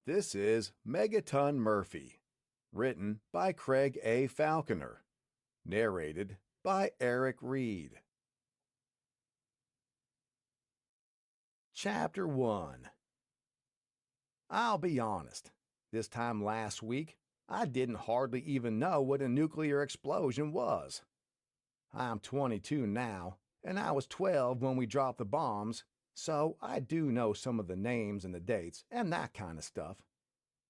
This is Megaton Murphy, written by Craig A. Falconer, narrated by Eric Reed. Chapter 1. I'll be honest, this time last week, I didn't hardly even know what a nuclear explosion was. I'm 22 now, and I was 12 when we dropped the bombs, so I do know some of the names and the dates and that kind of stuff.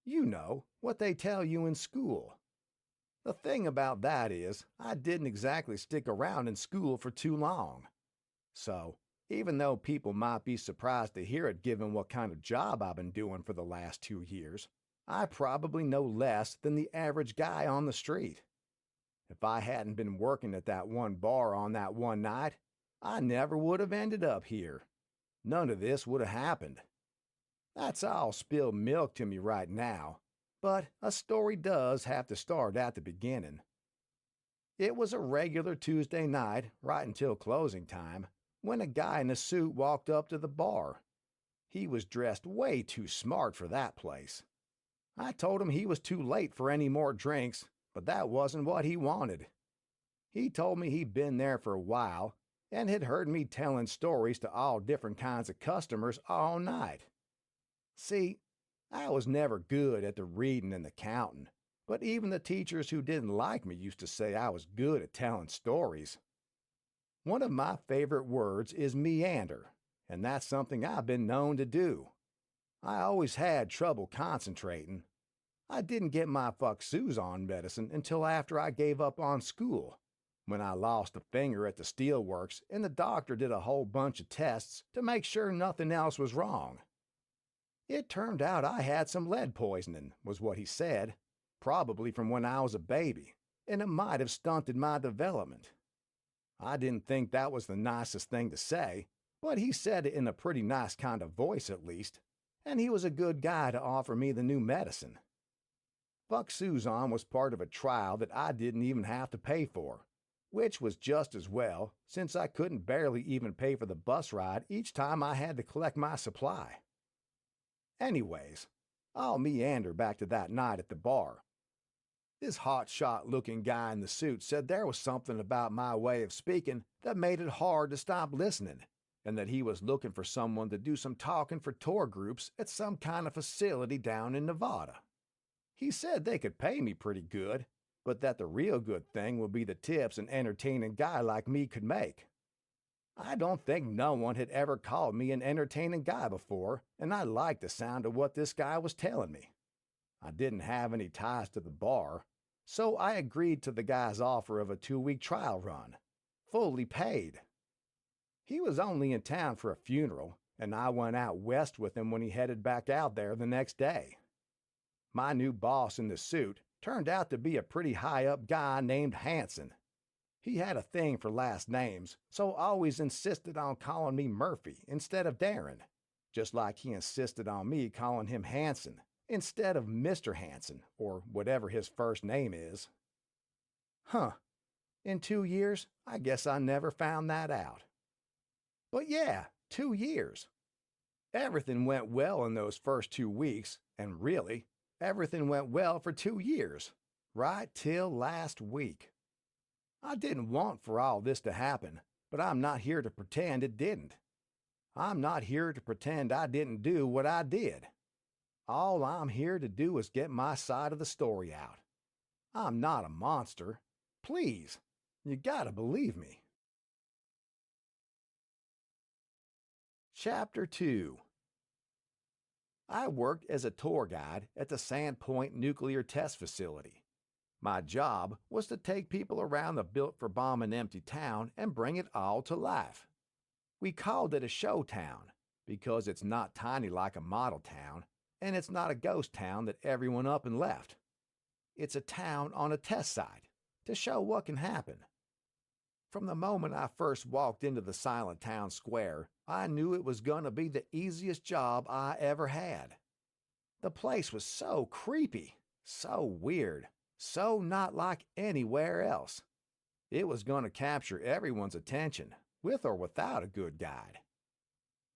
You know, what they tell you in school. The thing about that is, I didn't exactly stick around in school for too long. So, even though people might be surprised to hear it given what kind of job I've been doing for the last 2 years, I probably know less than the average guy on the street. If I hadn't been working at that one bar on that one night, I never would have ended up here. None of this would have happened. That's all spilled milk to me right now, but a story does have to start at the beginning. It was a regular Tuesday night, right until closing time, when a guy in a suit walked up to the bar. He was dressed way too smart for that place. I told him he was too late for any more drinks, but that wasn't what he wanted. He told me he'd been there for a while, and had heard me telling stories to all different kinds of customers all night. See, I was never good at the reading and the counting, but even the teachers who didn't like me used to say I was good at telling stories. One of my favorite words is meander, and that's something I've been known to do. I always had trouble concentrating. I didn't get my fuck-Suzon medicine until after I gave up on school, when I lost a finger at the steelworks and the doctor did a whole bunch of tests to make sure nothing else was wrong. It turned out I had some lead poisoning, was what he said, probably from when I was a baby, and it might have stunted my development. I didn't think that was the nicest thing to say, but he said it in a pretty nice kind of voice at least, and he was a good guy to offer me the new medicine. Fuck-Suzon was part of a trial that I didn't even have to pay for, which was just as well, since I couldn't barely even pay for the bus ride each time I had to collect my supply. Anyways, I'll meander back to that night at the bar. This hot-shot-looking guy in the suit said there was something about my way of speaking that made it hard to stop listening, and that he was looking for someone to do some talking for tour groups at some kind of facility down in Nevada. He said they could pay me pretty good, but that the real good thing would be the tips an entertaining guy like me could make. I don't think no one had ever called me an entertaining guy before, and I liked the sound of what this guy was telling me. I didn't have any ties to the bar, so I agreed to the guy's offer of a 2-week trial run, fully paid. He was only in town for a funeral, and I went out west with him when he headed back out there the next day. My new boss in the suit turned out to be a pretty high-up guy named Hanson. He had a thing for last names, so always insisted on calling me Murphy instead of Darren, just like he insisted on me calling him Hanson instead of Mr. Hanson, or whatever his first name is. In 2 years, I guess I never found that out. But yeah, 2 years. Everything went well in those first 2 weeks, and really, everything went well for 2 years, right till last week. I didn't want for all this to happen, but I'm not here to pretend it didn't. I'm not here to pretend I didn't do what I did. All I'm here to do is get my side of the story out. I'm not a monster. Please, you gotta believe me. Chapter 2. I worked as a tour guide at the Sandpoint Nuclear Test Facility. My job was to take people around the built-for-bombing-empty town and bring it all to life. We called it a show town because it's not tiny like a model town, and it's not a ghost town that everyone up and left. It's a town on a test site to show what can happen. From the moment I first walked into the silent town square, I knew it was going to be the easiest job I ever had. The place was so creepy, so weird, so not like anywhere else. It was going to capture everyone's attention, with or without a good guide.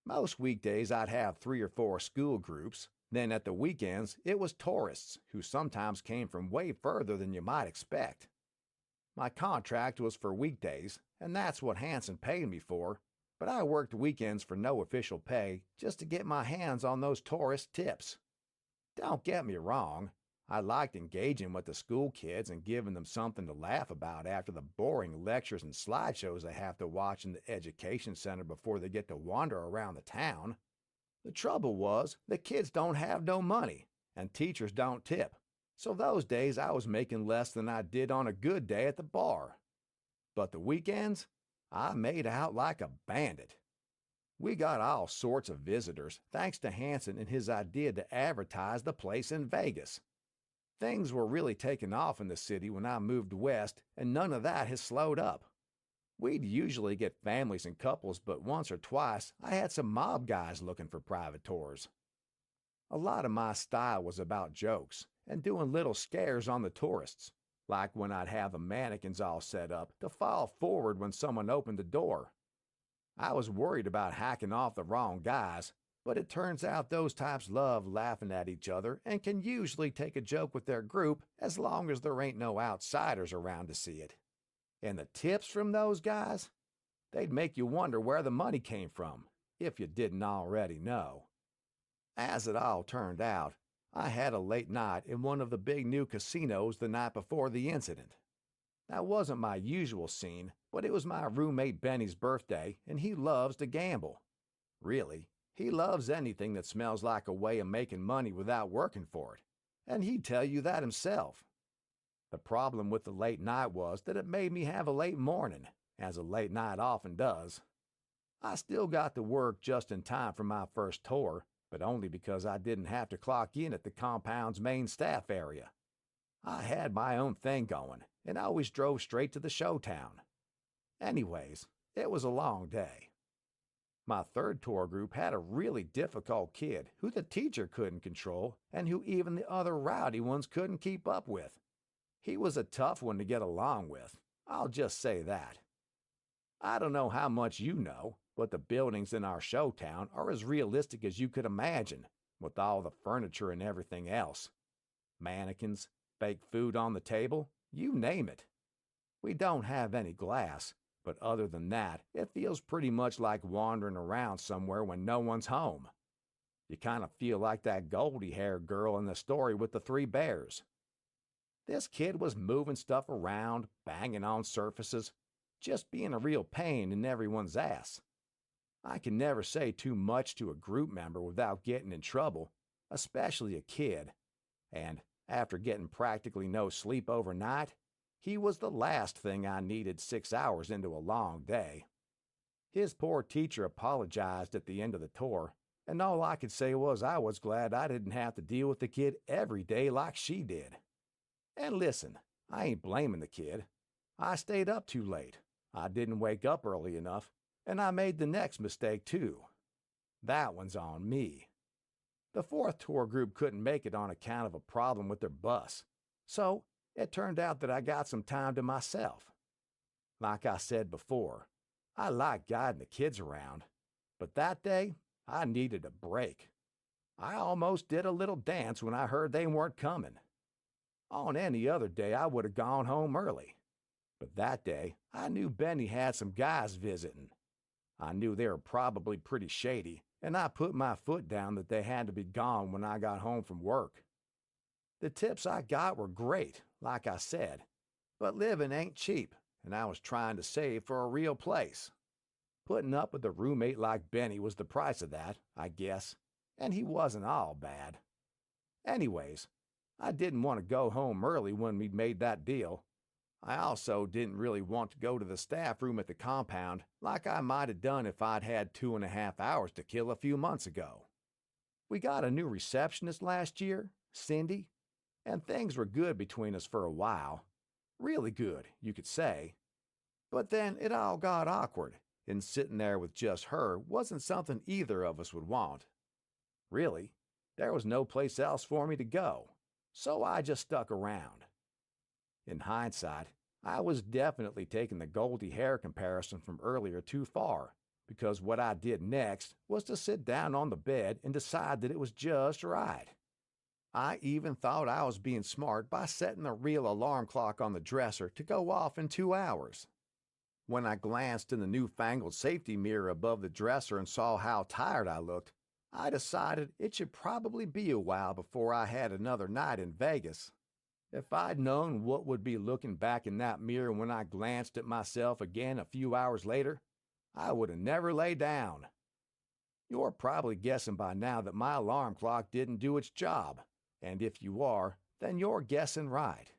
Most weekdays I'd have 3 or 4 school groups, Then at the weekends, it was tourists who sometimes came from way further than you might expect. My contract was for weekdays, and that's what Hanson paid me for, but I worked weekends for no official pay just to get my hands on those tourist tips. Don't get me wrong, I liked engaging with the school kids and giving them something to laugh about after the boring lectures and slideshows they have to watch in the education center before they get to wander around the town. The trouble was, the kids don't have no money, and teachers don't tip, so those days I was making less than I did on a good day at the bar. But the weekends, I made out like a bandit. We got all sorts of visitors thanks to Hanson and his idea to advertise the place in Vegas. Things were really taking off in the city when I moved west, and none of that has slowed up. We'd usually get families and couples, but once or twice I had some mob guys looking for private tours. A lot of my style was about jokes and doing little scares on the tourists, like when I'd have the mannequins all set up to fall forward when someone opened the door. I was worried about hacking off the wrong guys, but it turns out those types love laughing at each other and can usually take a joke with their group as long as there ain't no outsiders around to see it. And the tips from those guys? They'd make you wonder where the money came from, if you didn't already know. As it all turned out, I had a late night in one of the big new casinos the night before the incident. That wasn't my usual scene, but it was my roommate Benny's birthday, and he loves to gamble. Really, he loves anything that smells like a way of making money without working for it, and he'd tell you that himself. The problem with the late night was that it made me have a late morning, as a late night often does. I still got to work just in time for my first tour, but only because I didn't have to clock in at the compound's main staff area. I had my own thing going, and always drove straight to the showtown. Anyways, it was a long day. My third tour group had a really difficult kid who the teacher couldn't control and who even the other rowdy ones couldn't keep up with. He was a tough one to get along with, I'll just say that. I don't know how much you know, but the buildings in our showtown are as realistic as you could imagine, with all the furniture and everything else. Mannequins, fake food on the table, you name it. We don't have any glass, but other than that, it feels pretty much like wandering around somewhere when no one's home. You kind of feel like that Goldie-haired girl in the story with the 3 bears. This kid was moving stuff around, banging on surfaces, just being a real pain in everyone's ass. I can never say too much to a group member without getting in trouble, especially a kid. And after getting practically no sleep overnight, he was the last thing I needed 6 hours into a long day. His poor teacher apologized at the end of the tour, and all I could say was I was glad I didn't have to deal with the kid every day like she did. And listen, I ain't blaming the kid. I stayed up too late. I didn't wake up early enough, and I made the next mistake too. That one's on me. The fourth tour group couldn't make it on account of a problem with their bus, so it turned out that I got some time to myself. Like I said before, I like guiding the kids around, but that day I needed a break. I almost did a little dance when I heard they weren't coming. On any other day I would have gone home early, but that day I knew Benny had some guys visiting. I knew they were probably pretty shady, and I put my foot down that they had to be gone when I got home from work. The tips I got were great, like I said, but living ain't cheap, and I was trying to save for a real place. Putting up with a roommate like Benny was the price of that, I guess, and he wasn't all bad. Anyways, I didn't want to go home early when we'd made that deal. I also didn't really want to go to the staff room at the compound like I might have done if I'd had 2.5 hours to kill a few months ago. We got a new receptionist last year, Cindy, and things were good between us for a while. Really good, you could say. But then it all got awkward, and sitting there with just her wasn't something either of us would want. Really, there was no place else for me to go, so I just stuck around. In hindsight, I was definitely taking the Goldie hair comparison from earlier too far, because what I did next was to sit down on the bed and decide that it was just right. I even thought I was being smart by setting the real alarm clock on the dresser to go off in 2 hours. When I glanced in the newfangled safety mirror above the dresser and saw how tired I looked, I decided it should probably be a while before I had another night in Vegas. If I'd known what would be looking back in that mirror when I glanced at myself again a few hours later, I would have never laid down. You're probably guessing by now that my alarm clock didn't do its job, and if you are, then you're guessing right.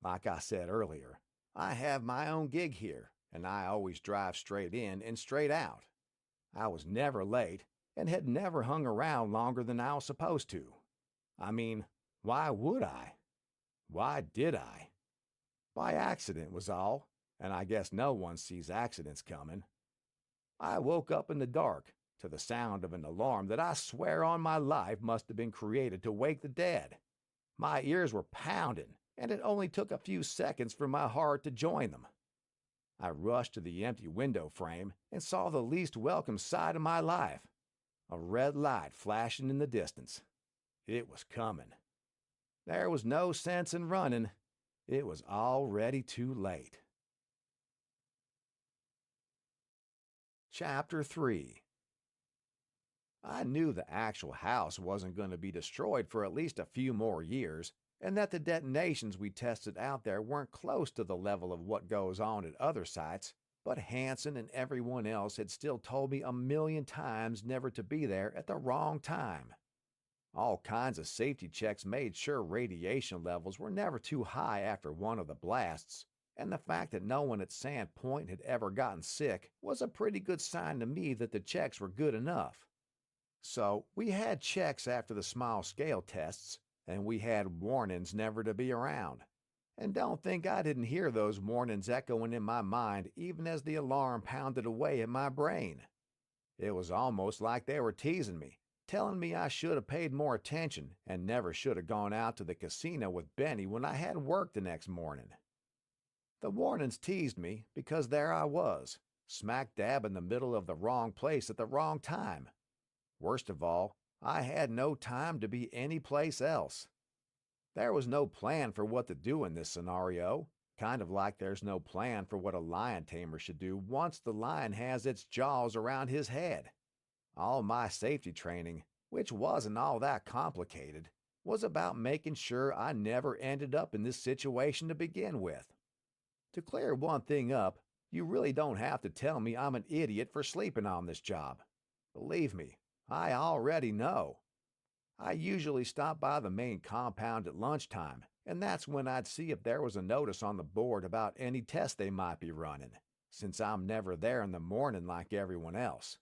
Like I said earlier, I have my own gig here, and I always drive straight in and straight out. I was never late and had never hung around longer than I was supposed to. I mean, why would I? Why did I? By accident was all, and I guess no one sees accidents coming. I woke up in the dark to the sound of an alarm that I swear on my life must have been created to wake the dead. My ears were pounding, and it only took a few seconds for my heart to join them. I rushed to the empty window frame and saw the least welcome sight of my life. A red light flashing in the distance. It was coming. There was no sense in running. It was already too late. Chapter 3. I knew the actual house wasn't going to be destroyed for at least a few more years, and that the detonations we tested out there weren't close to the level of what goes on at other sites, but Hansen and everyone else had still told me a million times never to be there at the wrong time. All kinds of safety checks made sure radiation levels were never too high after one of the blasts, and the fact that no one at Sand Point had ever gotten sick was a pretty good sign to me that the checks were good enough. So we had checks after the small-scale tests, and we had warnings never to be around. And don't think I didn't hear those warnings echoing in my mind even as the alarm pounded away in my brain. It was almost like they were teasing me, telling me I should have paid more attention and never should have gone out to the casino with Benny when I had work the next morning. The warnings teased me because there I was, smack dab in the middle of the wrong place at the wrong time. Worst of all, I had no time to be any place else. There was no plan for what to do in this scenario, kind of like there's no plan for what a lion tamer should do once the lion has its jaws around his head. All my safety training, which wasn't all that complicated, was about making sure I never ended up in this situation to begin with. To clear one thing up, you really don't have to tell me I'm an idiot for sleeping on this job. Believe me, I already know. I usually stop by the main compound at lunchtime, and that's when I'd see if there was a notice on the board about any test they might be running, since I'm never there in the morning like everyone else.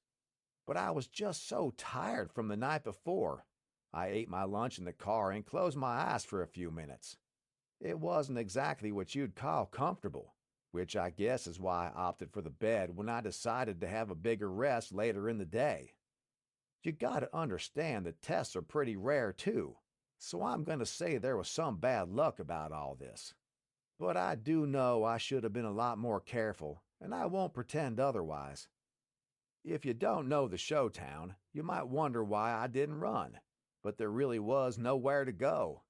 But I was just so tired from the night before. I ate my lunch in the car and closed my eyes for a few minutes. It wasn't exactly what you'd call comfortable, which I guess is why I opted for the bed when I decided to have a bigger rest later in the day. You gotta understand that tests are pretty rare too, so I'm gonna say there was some bad luck about all this. But I do know I should have been a lot more careful, and I won't pretend otherwise. If you don't know the Showtown, you might wonder why I didn't run, but there really was nowhere to go.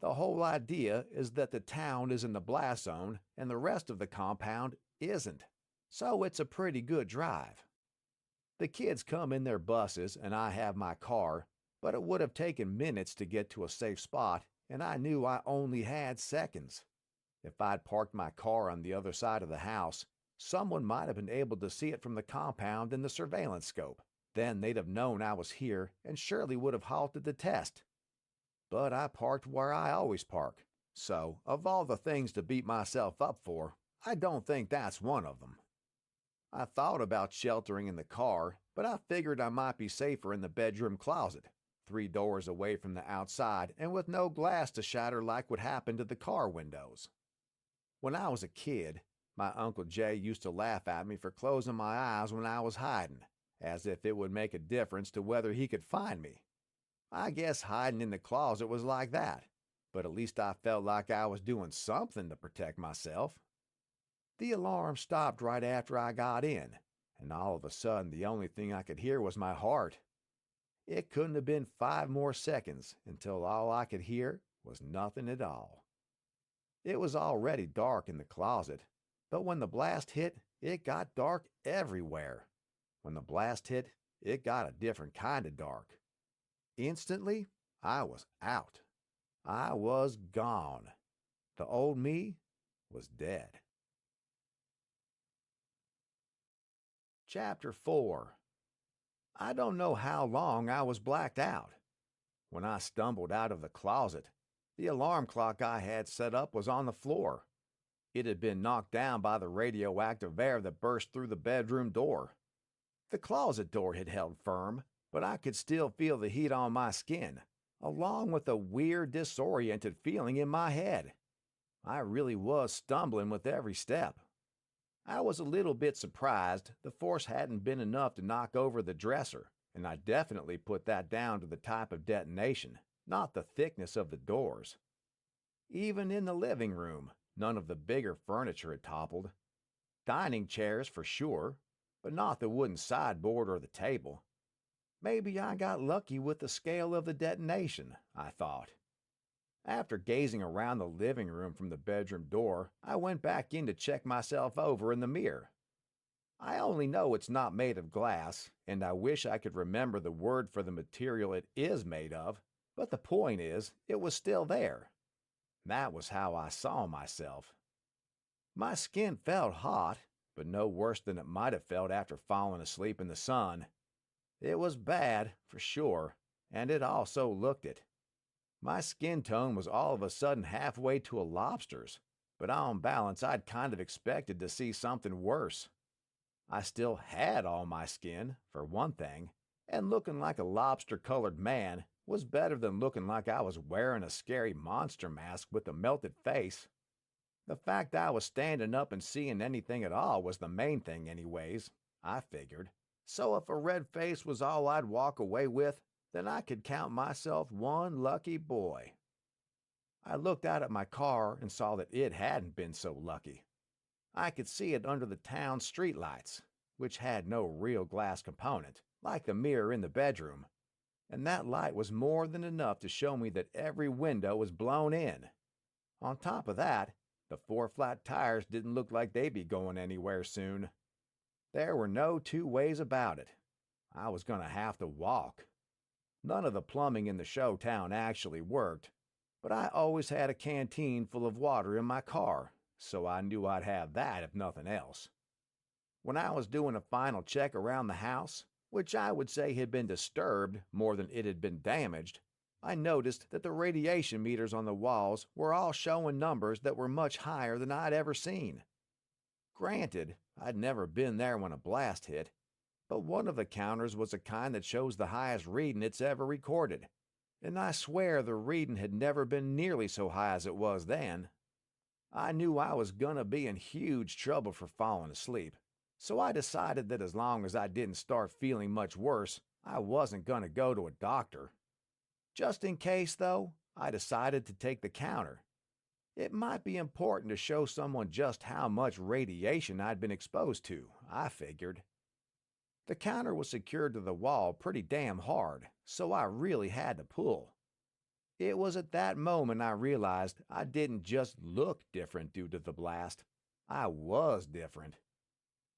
The whole idea is that the town is in the blast zone and the rest of the compound isn't, so it's a pretty good drive. The kids come in their buses and I have my car, but it would have taken minutes to get to a safe spot, and I knew I only had seconds. If I'd parked my car on the other side of the house, someone might have been able to see it from the compound in the surveillance scope. Then they'd have known I was here and surely would have halted the test. But I parked where I always park, so of all the things to beat myself up for, I don't think that's one of them. I thought about sheltering in the car, but I figured I might be safer in the bedroom closet, 3 doors away from the outside and with no glass to shatter like what happened to the car windows. When I was a kid, my Uncle Jay used to laugh at me for closing my eyes when I was hiding, as if it would make a difference to whether he could find me. I guess hiding in the closet was like that, but at least I felt like I was doing something to protect myself. The alarm stopped right after I got in, and all of a sudden the only thing I could hear was my heart. It couldn't have been 5 more seconds until all I could hear was nothing at all. It was already dark in the closet, but when the blast hit, it got dark everywhere. When the blast hit, it got a different kind of dark. Instantly, I was out. I was gone. The old me was dead. Chapter 4. I don't know how long I was blacked out. When I stumbled out of the closet, the alarm clock I had set up was on the floor. It had been knocked down by the radioactive air that burst through the bedroom door. The closet door had held firm, but I could still feel the heat on my skin, along with a weird, disoriented feeling in my head. I really was stumbling with every step. I was a little bit surprised the force hadn't been enough to knock over the dresser, and I definitely put that down to the type of detonation, not the thickness of the doors. Even in the living room, none of the bigger furniture had toppled. Dining chairs for sure, but not the wooden sideboard or the table. Maybe I got lucky with the scale of the detonation, I thought. After gazing around the living room from the bedroom door, I went back in to check myself over in the mirror. I only know it's not made of glass, and I wish I could remember the word for the material it is made of, but the point is, it was still there. That was how I saw myself. My skin felt hot, but no worse than it might have felt after falling asleep in the sun. It was bad, for sure, and it also looked it. My skin tone was all of a sudden halfway to a lobster's, but on balance I'd kind of expected to see something worse. I still had all my skin, for one thing, and looking like a lobster-colored man was better than looking like I was wearing a scary monster mask with a melted face. The fact I was standing up and seeing anything at all was the main thing anyways, I figured. So if a red face was all I'd walk away with, then I could count myself one lucky boy. I looked out at my car and saw that it hadn't been so lucky. I could see it under the town streetlights, which had no real glass component, like the mirror in the bedroom, and that light was more than enough to show me that every window was blown in. On top of that, the 4 flat tires didn't look like they'd be going anywhere soon. There were no two ways about it. I was going to have to walk. None of the plumbing in the show town actually worked, but I always had a canteen full of water in my car, so I knew I'd have that if nothing else. When I was doing a final check around the house, which I would say had been disturbed more than it had been damaged, I noticed that the radiation meters on the walls were all showing numbers that were much higher than I'd ever seen. Granted, I'd never been there when a blast hit, but one of the counters was a kind that shows the highest reading it's ever recorded, and I swear the reading had never been nearly so high as it was then. I knew I was gonna be in huge trouble for falling asleep, so I decided that as long as I didn't start feeling much worse, I wasn't gonna go to a doctor. Just in case, though, I decided to take the counter. It might be important to show someone just how much radiation I'd been exposed to, I figured. The counter was secured to the wall pretty damn hard, so I really had to pull. It was at that moment I realized I didn't just look different due to the blast. I was different.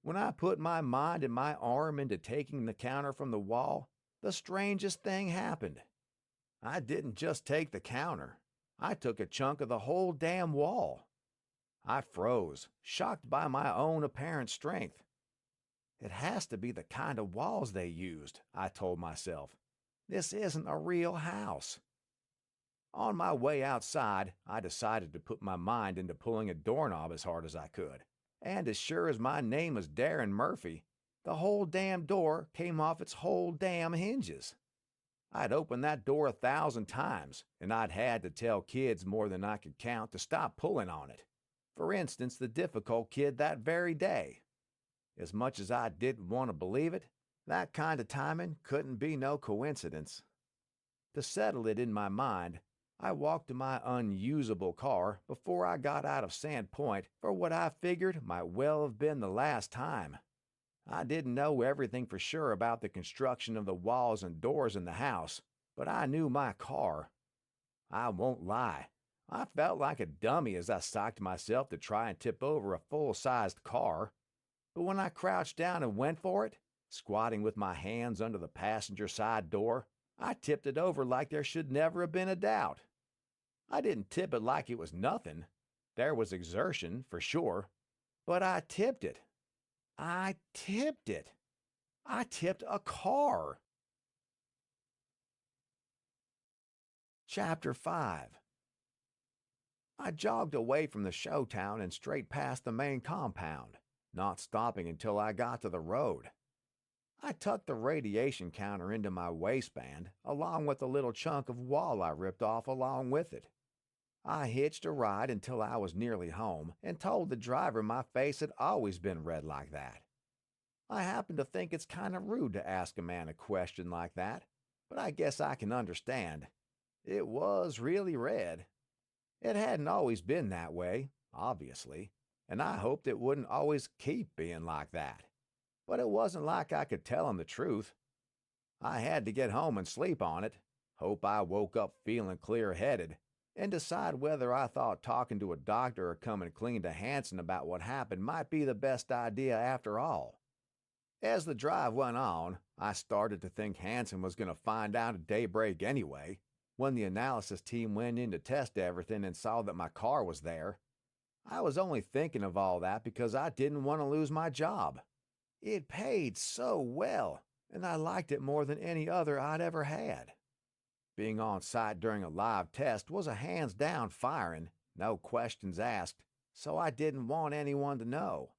When I put my mind and my arm into taking the counter from the wall, the strangest thing happened. I didn't just take the counter. I took a chunk of the whole damn wall. I froze, shocked by my own apparent strength. It has to be the kind of walls they used, I told myself. This isn't a real house. On my way outside, I decided to put my mind into pulling a doorknob as hard as I could. And as sure as my name is Darren Murphy, the whole damn door came off its whole damn hinges. I'd opened that door 1,000 times, and I'd had to tell kids more than I could count to stop pulling on it. For instance, the difficult kid that very day. As much as I didn't want to believe it, that kind of timing couldn't be no coincidence. To settle it in my mind, I walked to my unusable car before I got out of Sand Point for what I figured might well have been the last time. I didn't know everything for sure about the construction of the walls and doors in the house, but I knew my car. I won't lie. I felt like a dummy as I socked myself to try and tip over a full-sized car. But when I crouched down and went for it, squatting with my hands under the passenger side door, I tipped it over like there should never have been a doubt. I didn't tip it like it was nothing. There was exertion, for sure. But I tipped it. I tipped it. I tipped a car. Chapter 5. I jogged away from the showtown and straight past the main compound, not stopping until I got to the road. I tucked the radiation counter into my waistband, along with a little chunk of wall I ripped off along with it. I hitched a ride until I was nearly home and told the driver my face had always been red like that. I happen to think it's kind of rude to ask a man a question like that, but I guess I can understand. It was really red. It hadn't always been that way, obviously, and I hoped it wouldn't always keep being like that. But it wasn't like I could tell him the truth. I had to get home and sleep on it, hope I woke up feeling clear-headed, and decide whether I thought talking to a doctor or coming clean to Hanson about what happened might be the best idea after all. As the drive went on, I started to think Hanson was going to find out at daybreak anyway, when the analysis team went in to test everything and saw that my car was there. I was only thinking of all that because I didn't want to lose my job. It paid so well, and I liked it more than any other I'd ever had. Being on site during a live test was a hands-down firing, no questions asked, so I didn't want anyone to know.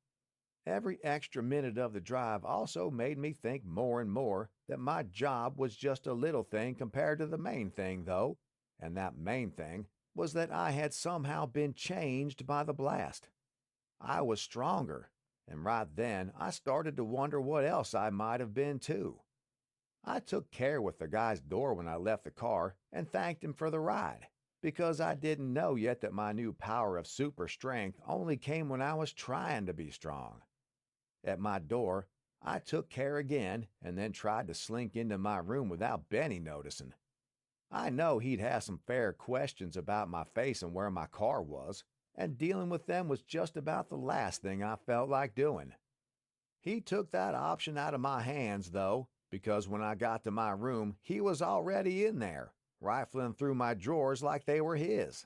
Every extra minute of the drive also made me think more and more that my job was just a little thing compared to the main thing, though, and that main thing was that I had somehow been changed by the blast. I was stronger, and right then I started to wonder what else I might have been too. I took care with the guy's door when I left the car and thanked him for the ride, because I didn't know yet that my new power of super strength only came when I was trying to be strong. At my door, I took care again and then tried to slink into my room without Benny noticing. I know he'd have some fair questions about my face and where my car was, and dealing with them was just about the last thing I felt like doing. He took that option out of my hands, though, because when I got to my room, he was already in there, rifling through my drawers like they were his.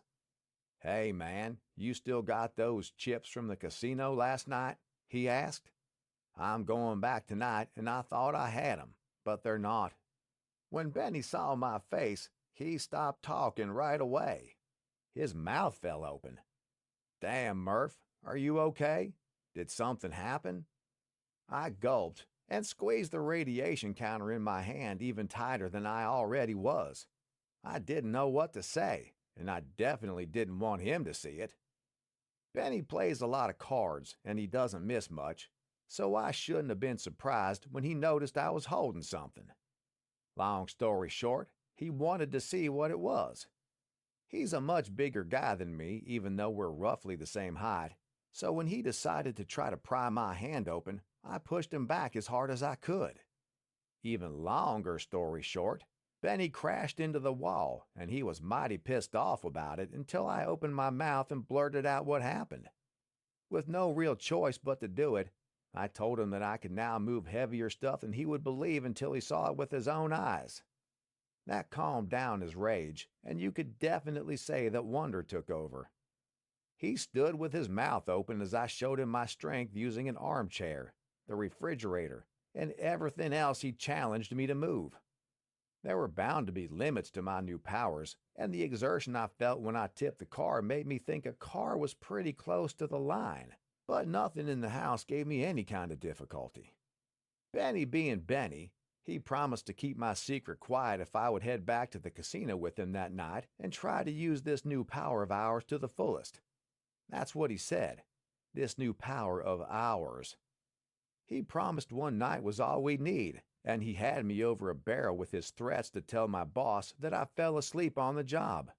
"Hey, man, you still got those chips from the casino last night?" he asked. "I'm going back tonight, and I thought I had 'em, but they're not." When Benny saw my face, he stopped talking right away. His mouth fell open. "Damn, Murph, are you okay? Did something happen?" I gulped and squeezed the radiation counter in my hand even tighter than I already was. I didn't know what to say, and I definitely didn't want him to see it. Benny plays a lot of cards, and he doesn't miss much, so I shouldn't have been surprised when he noticed I was holding something. Long story short, he wanted to see what it was. He's a much bigger guy than me, even though we're roughly the same height, so when he decided to try to pry my hand open, I pushed him back as hard as I could. Even longer story short, Benny crashed into the wall, and he was mighty pissed off about it until I opened my mouth and blurted out what happened. With no real choice but to do it, I told him that I could now move heavier stuff than he would believe until he saw it with his own eyes. That calmed down his rage, and you could definitely say that wonder took over. He stood with his mouth open as I showed him my strength using an armchair, the refrigerator, and everything else he challenged me to move. There were bound to be limits to my new powers, and the exertion I felt when I tipped the car made me think a car was pretty close to the line, but nothing in the house gave me any kind of difficulty. Benny being Benny, he promised to keep my secret quiet if I would head back to the casino with him that night and try to use this new power of ours to the fullest. That's what he said, this new power of ours. He promised one night was all we'd need, and he had me over a barrel with his threats to tell my boss that I fell asleep on the job.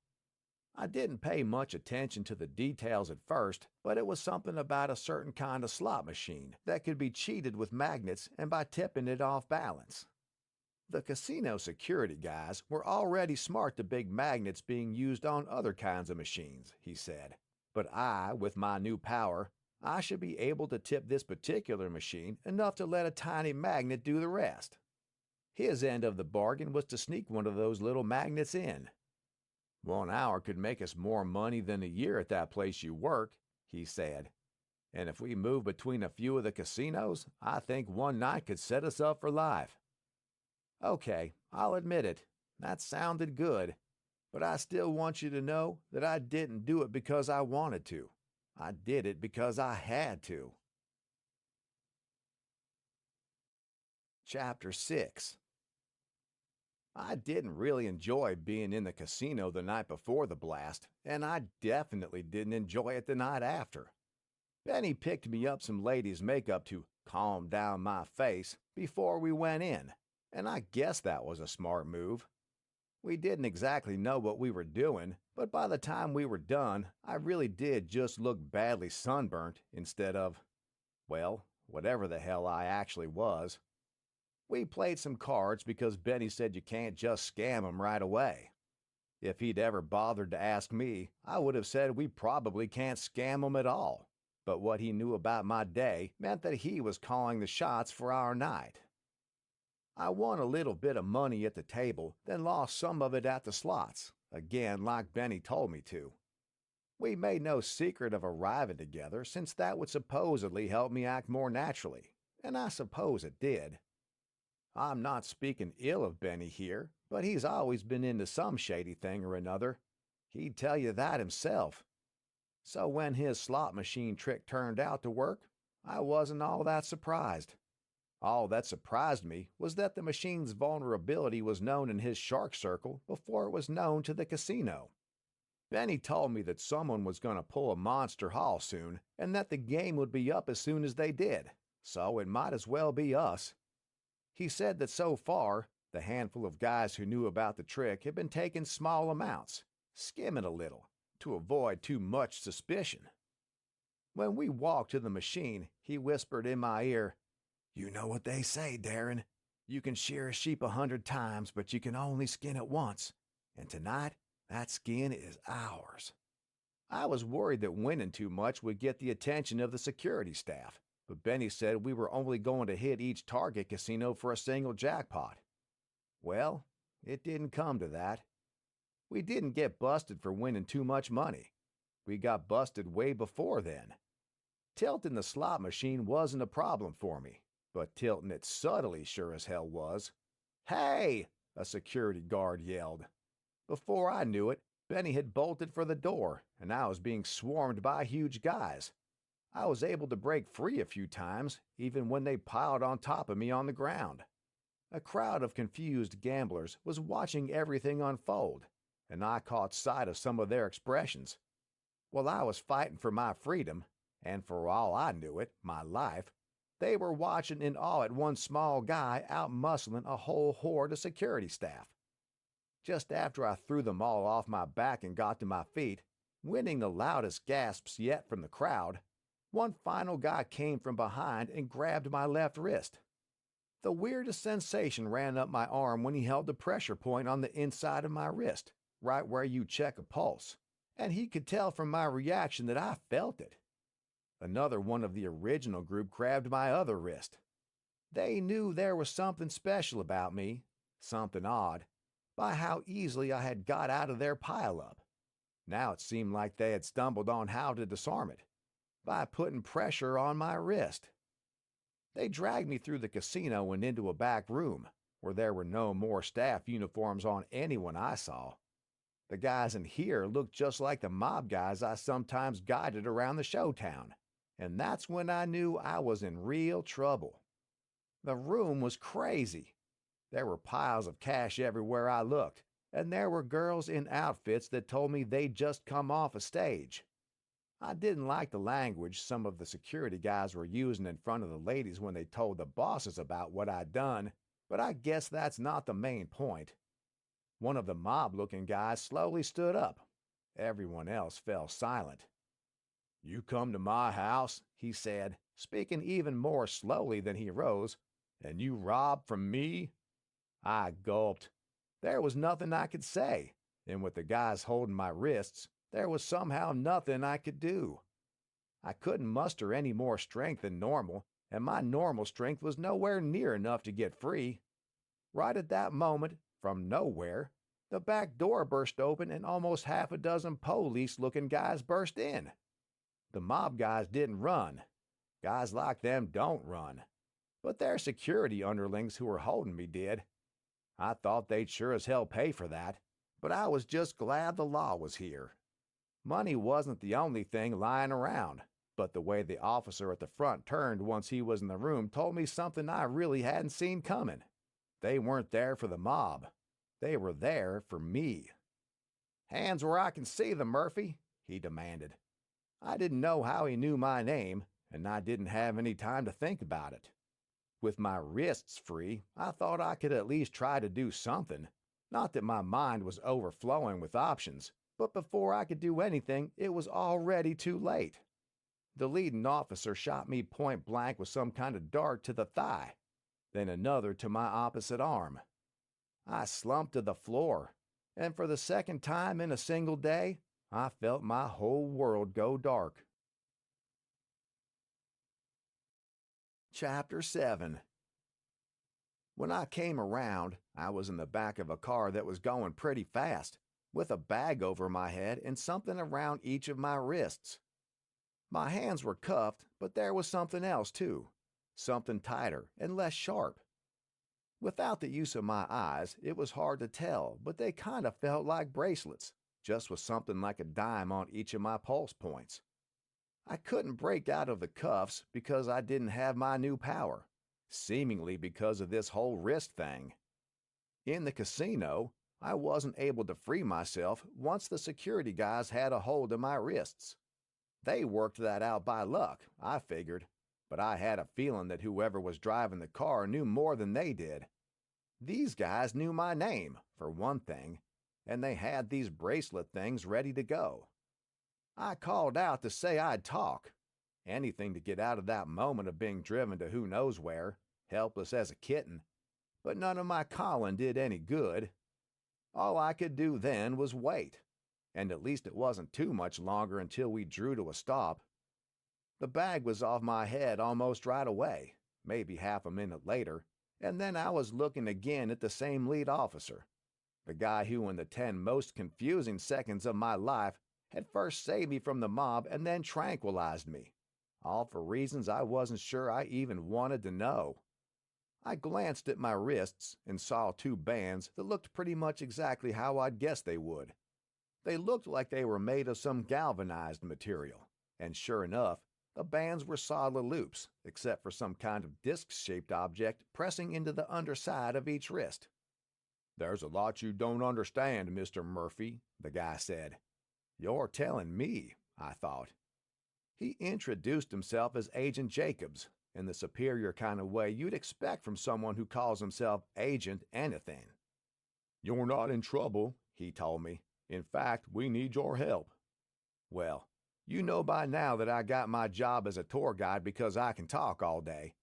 I didn't pay much attention to the details at first, but it was something about a certain kind of slot machine that could be cheated with magnets and by tipping it off balance. The casino security guys were already smart to big magnets being used on other kinds of machines, he said. But I, with my new power, I should be able to tip this particular machine enough to let a tiny magnet do the rest. His end of the bargain was to sneak one of those little magnets in. 1 hour could make us more money than a year at that place you work, he said. And if we move between a few of the casinos, I think one night could set us up for life. Okay, I'll admit it. That sounded good. But I still want you to know that I didn't do it because I wanted to. I did it because I had to. Chapter 6. I didn't really enjoy being in the casino the night before the blast, and I definitely didn't enjoy it the night after. Benny picked me up some ladies' makeup to calm down my face before we went in, and I guess that was a smart move. We didn't exactly know what we were doing, but by the time we were done, I really did just look badly sunburnt instead of, well, whatever the hell I actually was. We played some cards because Benny said you can't just scam 'em right away. If he'd ever bothered to ask me, I would have said we probably can't scam 'em at all. But what he knew about my day meant that he was calling the shots for our night. I won a little bit of money at the table, then lost some of it at the slots, again like Benny told me to. We made no secret of arriving together since that would supposedly help me act more naturally, and I suppose it did. I'm not speaking ill of Benny here, but he's always been into some shady thing or another. He'd tell you that himself. So when his slot machine trick turned out to work, I wasn't all that surprised. All that surprised me was that the machine's vulnerability was known in his shark circle before it was known to the casino. Benny told me that someone was going to pull a monster haul soon, and that the game would be up as soon as they did, so it might as well be us. He said that so far, the handful of guys who knew about the trick had been taking small amounts, skimming a little, to avoid too much suspicion. When we walked to the machine, he whispered in my ear, "You know what they say, Darren. You can shear a sheep 100 times, but you can only skin it once. And tonight, that skin is ours." I was worried that winning too much would get the attention of the security staff, but Benny said we were only going to hit each target casino for a single jackpot. Well, it didn't come to that. We didn't get busted for winning too much money. We got busted way before then. Tilting the slot machine wasn't a problem for me, but tilting it subtly sure as hell was. "Hey!" a security guard yelled. Before I knew it, Benny had bolted for the door, and I was being swarmed by huge guys. I was able to break free a few times, even when they piled on top of me on the ground. A crowd of confused gamblers was watching everything unfold, and I caught sight of some of their expressions. While I was fighting for my freedom, and for all I knew it, my life, they were watching in awe at one small guy out-muscling a whole horde of security staff. Just after I threw them all off my back and got to my feet, winning the loudest gasps yet from the crowd, one final guy came from behind and grabbed my left wrist. The weirdest sensation ran up my arm when he held the pressure point on the inside of my wrist, right where you check a pulse, and he could tell from my reaction that I felt it. Another one of the original group grabbed my other wrist. They knew there was something special about me, something odd, by how easily I had got out of their pileup. Now it seemed like they had stumbled on how to disarm it, by putting pressure on my wrist. They dragged me through the casino and into a back room, where there were no more staff uniforms on anyone I saw. The guys in here looked just like the mob guys I sometimes guided around the showtown, and that's when I knew I was in real trouble. The room was crazy. There were piles of cash everywhere I looked, and there were girls in outfits that told me they'd just come off a stage. I didn't like the language some of the security guys were using in front of the ladies when they told the bosses about what I'd done, but I guess that's not the main point. One of the mob-looking guys slowly stood up, Everyone else fell silent. "You come to my house," he said, speaking even more slowly than he rose, "and you rob from me?" I gulped. There was nothing I could say, and with the guys holding my wrists, there was somehow nothing I could do. I couldn't muster any more strength than normal, and my normal strength was nowhere near enough to get free. Right at that moment, from nowhere, the back door burst open and almost half a dozen police-looking guys burst in. The mob guys didn't run. Guys like them don't run. But their security underlings who were holding me did. I thought they'd sure as hell pay for that, but I was just glad the law was here. Money wasn't the only thing lying around, but the way the officer at the front turned once he was in the room told me something I really hadn't seen coming. They weren't there for the mob. They were there for me. "Hands where I can see them, Murphy," he demanded. I didn't know how he knew my name, and I didn't have any time to think about it. With my wrists free, I thought I could at least try to do something. Not that my mind was overflowing with options, but before I could do anything, it was already too late. The leading officer shot me point blank with some kind of dart to the thigh, then another to my opposite arm. I slumped to the floor, and for the second time in a single day, I felt my whole world go dark. Chapter 7. When I came around, I was in the back of a car that was going pretty fast, with a bag over my head and something around each of my wrists. My hands were cuffed, but there was something else too, something tighter and less sharp. Without the use of my eyes, it was hard to tell, but they kind of felt like bracelets, just with something like a dime on each of my pulse points. I couldn't break out of the cuffs because I didn't have my new power, seemingly because of this whole wrist thing. In the casino, I wasn't able to free myself once the security guys had a hold of my wrists. They worked that out by luck, I figured, but I had a feeling that whoever was driving the car knew more than they did. These guys knew my name, for one thing, and they had these bracelet things ready to go. I called out to say I'd talk. Anything to get out of that moment of being driven to who knows where, helpless as a kitten. But none of my calling did any good. All I could do then was wait, and at least it wasn't too much longer until we drew to a stop. The bag was off my head almost right away, maybe half a minute later, and then I was looking again at the same lead officer, the guy who in the 10 most confusing seconds of my life had first saved me from the mob and then tranquilized me, all for reasons I wasn't sure I even wanted to know. I glanced at my wrists and saw 2 bands that looked pretty much exactly how I'd guessed they would. They looked like they were made of some galvanized material, and sure enough, the bands were solid loops, except for some kind of disc-shaped object pressing into the underside of each wrist. "There's a lot you don't understand, Mr. Murphy," the guy said. "You're telling me," I thought. He introduced himself as Agent Jacobs, in the superior kind of way you'd expect from someone who calls himself Agent anything. "You're not in trouble," he told me. "In fact, we need your help." Well, you know by now that I got my job as a tour guide because I can talk all day.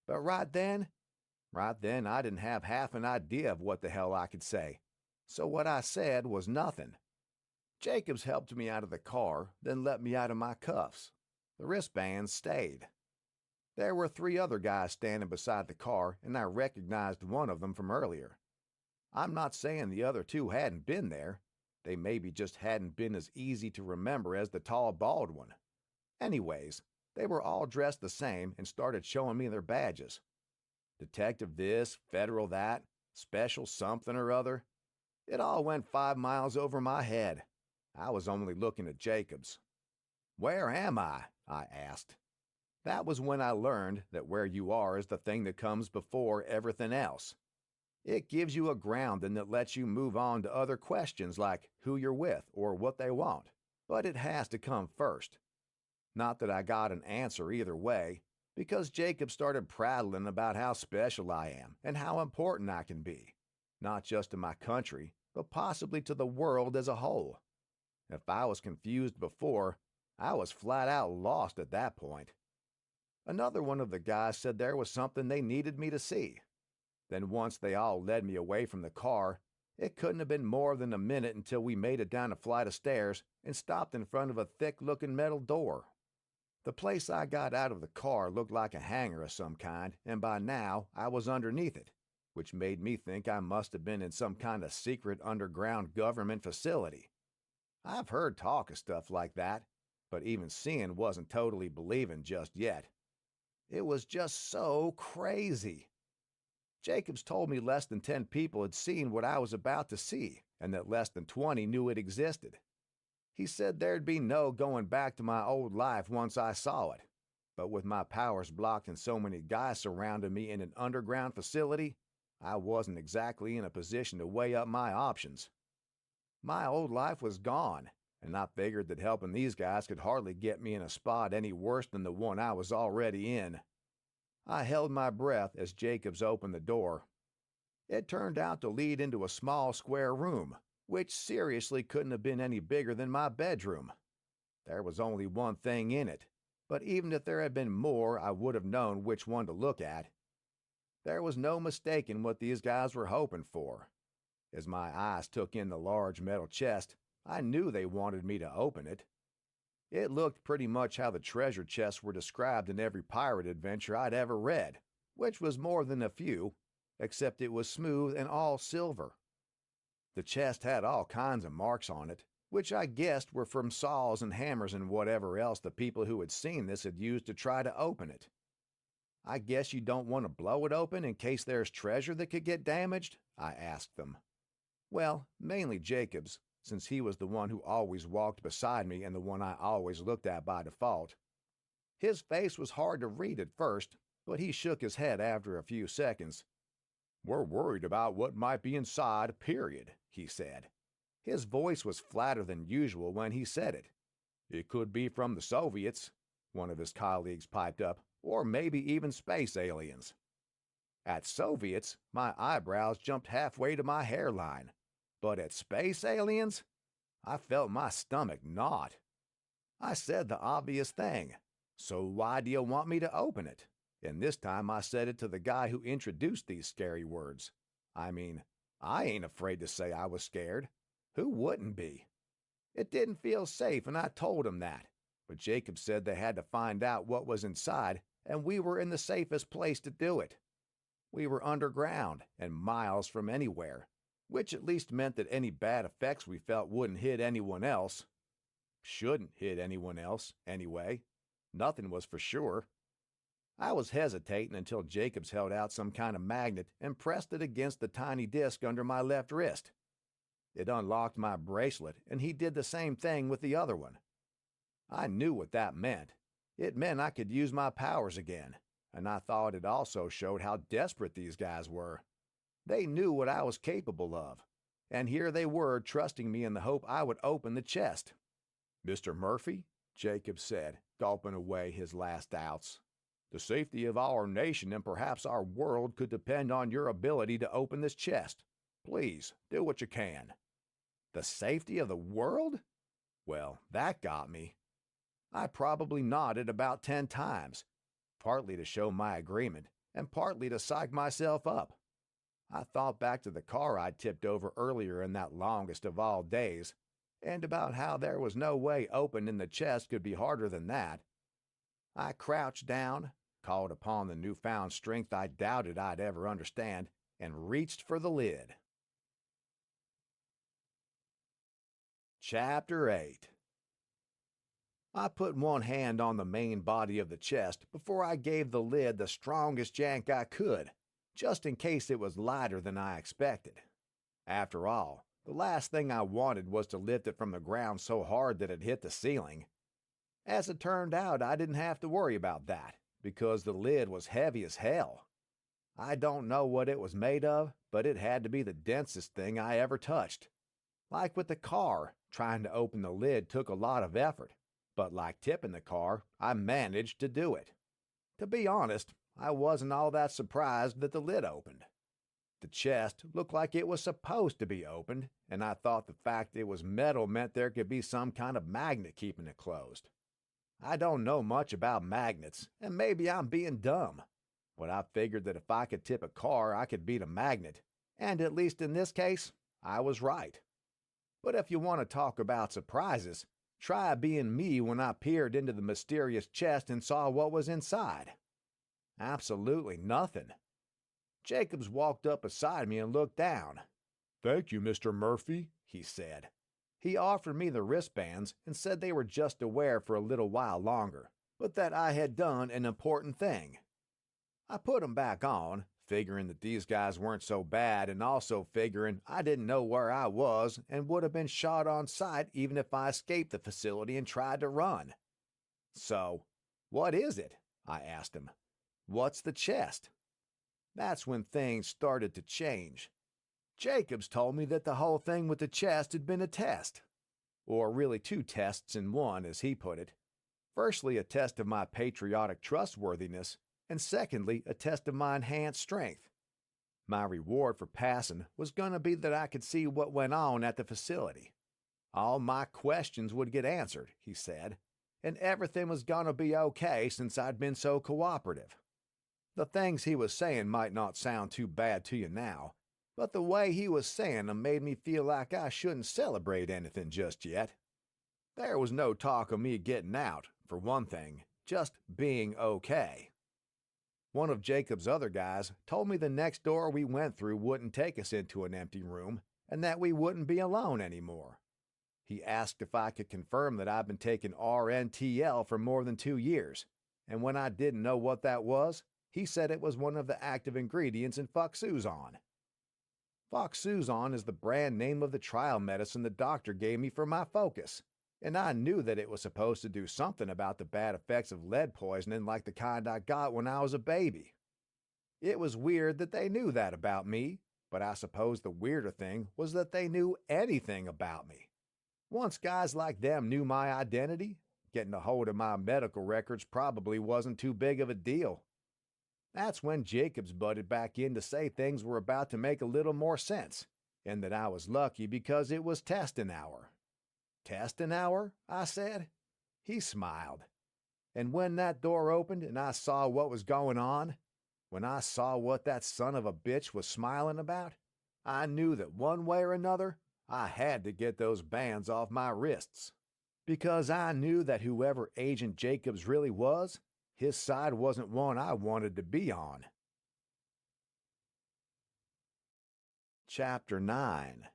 But right then I didn't have half an idea of what the hell I could say. So what I said was nothing. Jacobs helped me out of the car, then let me out of my cuffs. The wristbands stayed. There were 3 other guys standing beside the car, and I recognized one of them from earlier. I'm not saying the other 2 hadn't been there. They maybe just hadn't been as easy to remember as the tall, bald one. Anyways, they were all dressed the same and started showing me their badges. Detective this, federal that, special something or other. It all went 5 miles over my head. I was only looking at Jacobs. "Where am I?" I asked. That was when I learned that where you are is the thing that comes before everything else. It gives you a grounding that lets you move on to other questions like who you're with or what they want, but it has to come first. Not that I got an answer either way, because Jacob started prattling about how special I am and how important I can be, not just to my country, but possibly to the world as a whole. If I was confused before, I was flat out lost at that point. Another one of the guys said there was something they needed me to see. Then once they all led me away from the car, it couldn't have been more than a minute until we made it down a flight of stairs and stopped in front of a thick-looking metal door. The place I got out of the car looked like a hangar of some kind, and by now I was underneath it, which made me think I must have been in some kind of secret underground government facility. I've heard talk of stuff like that, but even seeing wasn't totally believing just yet. It was just so crazy. Jacobs told me less than 10 people had seen what I was about to see, and that less than 20 knew it existed. He said there'd be no going back to my old life once I saw it, but with my powers blocked and so many guys surrounding me in an underground facility, I wasn't exactly in a position to weigh up my options. My old life was gone, and I figured that helping these guys could hardly get me in a spot any worse than the one I was already in. I held my breath as Jacobs opened the door. It turned out to lead into a small square room, which seriously couldn't have been any bigger than my bedroom. There was only one thing in it, but even if there had been more, I would have known which one to look at. There was no mistaking what these guys were hoping for. As my eyes took in the large metal chest, I knew they wanted me to open it. It looked pretty much how the treasure chests were described in every pirate adventure I'd ever read, which was more than a few, except it was smooth and all silver. The chest had all kinds of marks on it, which I guessed were from saws and hammers and whatever else the people who had seen this had used to try to open it. I guess you don't want to blow it open in case there's treasure that could get damaged? I asked them. Well, mainly Jacobs, since he was the one who always walked beside me and the one I always looked at by default. His face was hard to read at first, but he shook his head after a few seconds. "We're worried about what might be inside, period," he said. His voice was flatter than usual when he said it. "It could be from the Soviets," one of his colleagues piped up, "or maybe even space aliens." At Soviets, my eyebrows jumped halfway to my hairline. But at space aliens? I felt my stomach knot. I said the obvious thing. "So why do you want me to open it?" And this time I said it to the guy who introduced these scary words. I mean, I ain't afraid to say I was scared. Who wouldn't be? It didn't feel safe, and I told him that. But Jacob said they had to find out what was inside, and we were in the safest place to do it. We were underground and miles from anywhere, which at least meant that any bad effects we felt wouldn't hit anyone else. Shouldn't hit anyone else, anyway. Nothing was for sure. I was hesitating until Jacobs held out some kind of magnet and pressed it against the tiny disc under my left wrist. It unlocked my bracelet, and he did the same thing with the other one. I knew what that meant. It meant I could use my powers again, and I thought it also showed how desperate these guys were. They knew what I was capable of, and here they were trusting me in the hope I would open the chest. "Mr. Murphy," Jacob said, gulping away his last doubts, "the safety of our nation and perhaps our world could depend on your ability to open this chest. Please, do what you can." The safety of the world? Well, that got me. I probably nodded about 10 times, partly to show my agreement and partly to psych myself up. I thought back to the car I'd tipped over earlier in that longest of all days, and about how there was no way opening the chest could be harder than that. I crouched down, called upon the newfound strength I doubted I'd ever understand, and reached for the lid. Chapter 8. I put one hand on the main body of the chest before I gave the lid the strongest yank I could, just in case it was lighter than I expected. After all, the last thing I wanted was to lift it from the ground so hard that it hit the ceiling. As it turned out, I didn't have to worry about that, because the lid was heavy as hell. I don't know what it was made of, but it had to be the densest thing I ever touched. Like with the car, trying to open the lid took a lot of effort, but like tipping the car, I managed to do it. To be honest, I wasn't all that surprised that the lid opened. The chest looked like it was supposed to be opened, and I thought the fact it was metal meant there could be some kind of magnet keeping it closed. I don't know much about magnets, and maybe I'm being dumb, but I figured that if I could tip a car, I could beat a magnet, and at least in this case, I was right. But if you want to talk about surprises, try being me when I peered into the mysterious chest and saw what was inside. Absolutely nothing. Jacobs walked up beside me and looked down. "Thank you, Mr. Murphy," he said. He offered me the wristbands and said they were just to wear for a little while longer, but that I had done an important thing. I put 'em back on, figuring that these guys weren't so bad and also figuring I didn't know where I was and would have been shot on sight even if I escaped the facility and tried to run. "So, what is it?" I asked him. "What's the chest?" That's when things started to change. Jacobs told me that the whole thing with the chest had been a test. Or really 2 tests in one, as he put it. Firstly, a test of my patriotic trustworthiness, and secondly, a test of my enhanced strength. My reward for passing was going to be that I could see what went on at the facility. All my questions would get answered, he said, and everything was going to be okay since I'd been so cooperative. The things he was saying might not sound too bad to you now, but the way he was saying them made me feel like I shouldn't celebrate anything just yet. There was no talk of me getting out, for one thing, just being okay. One of Jacob's other guys told me the next door we went through wouldn't take us into an empty room, and that we wouldn't be alone anymore. He asked if I could confirm that I'd been taking RNTL for more than 2 years, and when I didn't know what that was, he said it was one of the active ingredients in Foxuzon. Foxuzon is the brand name of the trial medicine the doctor gave me for my focus, and I knew that it was supposed to do something about the bad effects of lead poisoning like the kind I got when I was a baby. It was weird that they knew that about me, but I suppose the weirder thing was that they knew anything about me. Once guys like them knew my identity, getting a hold of my medical records probably wasn't too big of a deal. That's when Jacobs butted back in to say things were about to make a little more sense, and that I was lucky because it was testing hour. "Testing hour?" I said. He smiled. And when that door opened and I saw what was going on, when I saw what that son of a bitch was smiling about, I knew that one way or another, I had to get those bands off my wrists. Because I knew that whoever Agent Jacobs really was, his side wasn't one I wanted to be on. Chapter 9.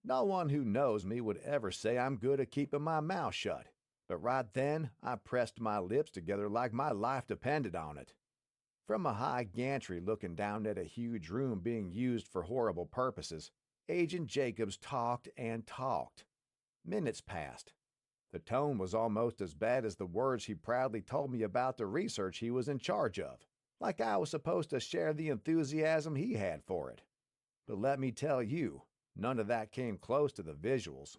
No one who knows me would ever say I'm good at keeping my mouth shut, but right then I pressed my lips together like my life depended on it. From a high gantry looking down at a huge room being used for horrible purposes, Agent Jacobs talked and talked. Minutes passed. The tone was almost as bad as the words he proudly told me about the research he was in charge of, like I was supposed to share the enthusiasm he had for it. But let me tell you, none of that came close to the visuals.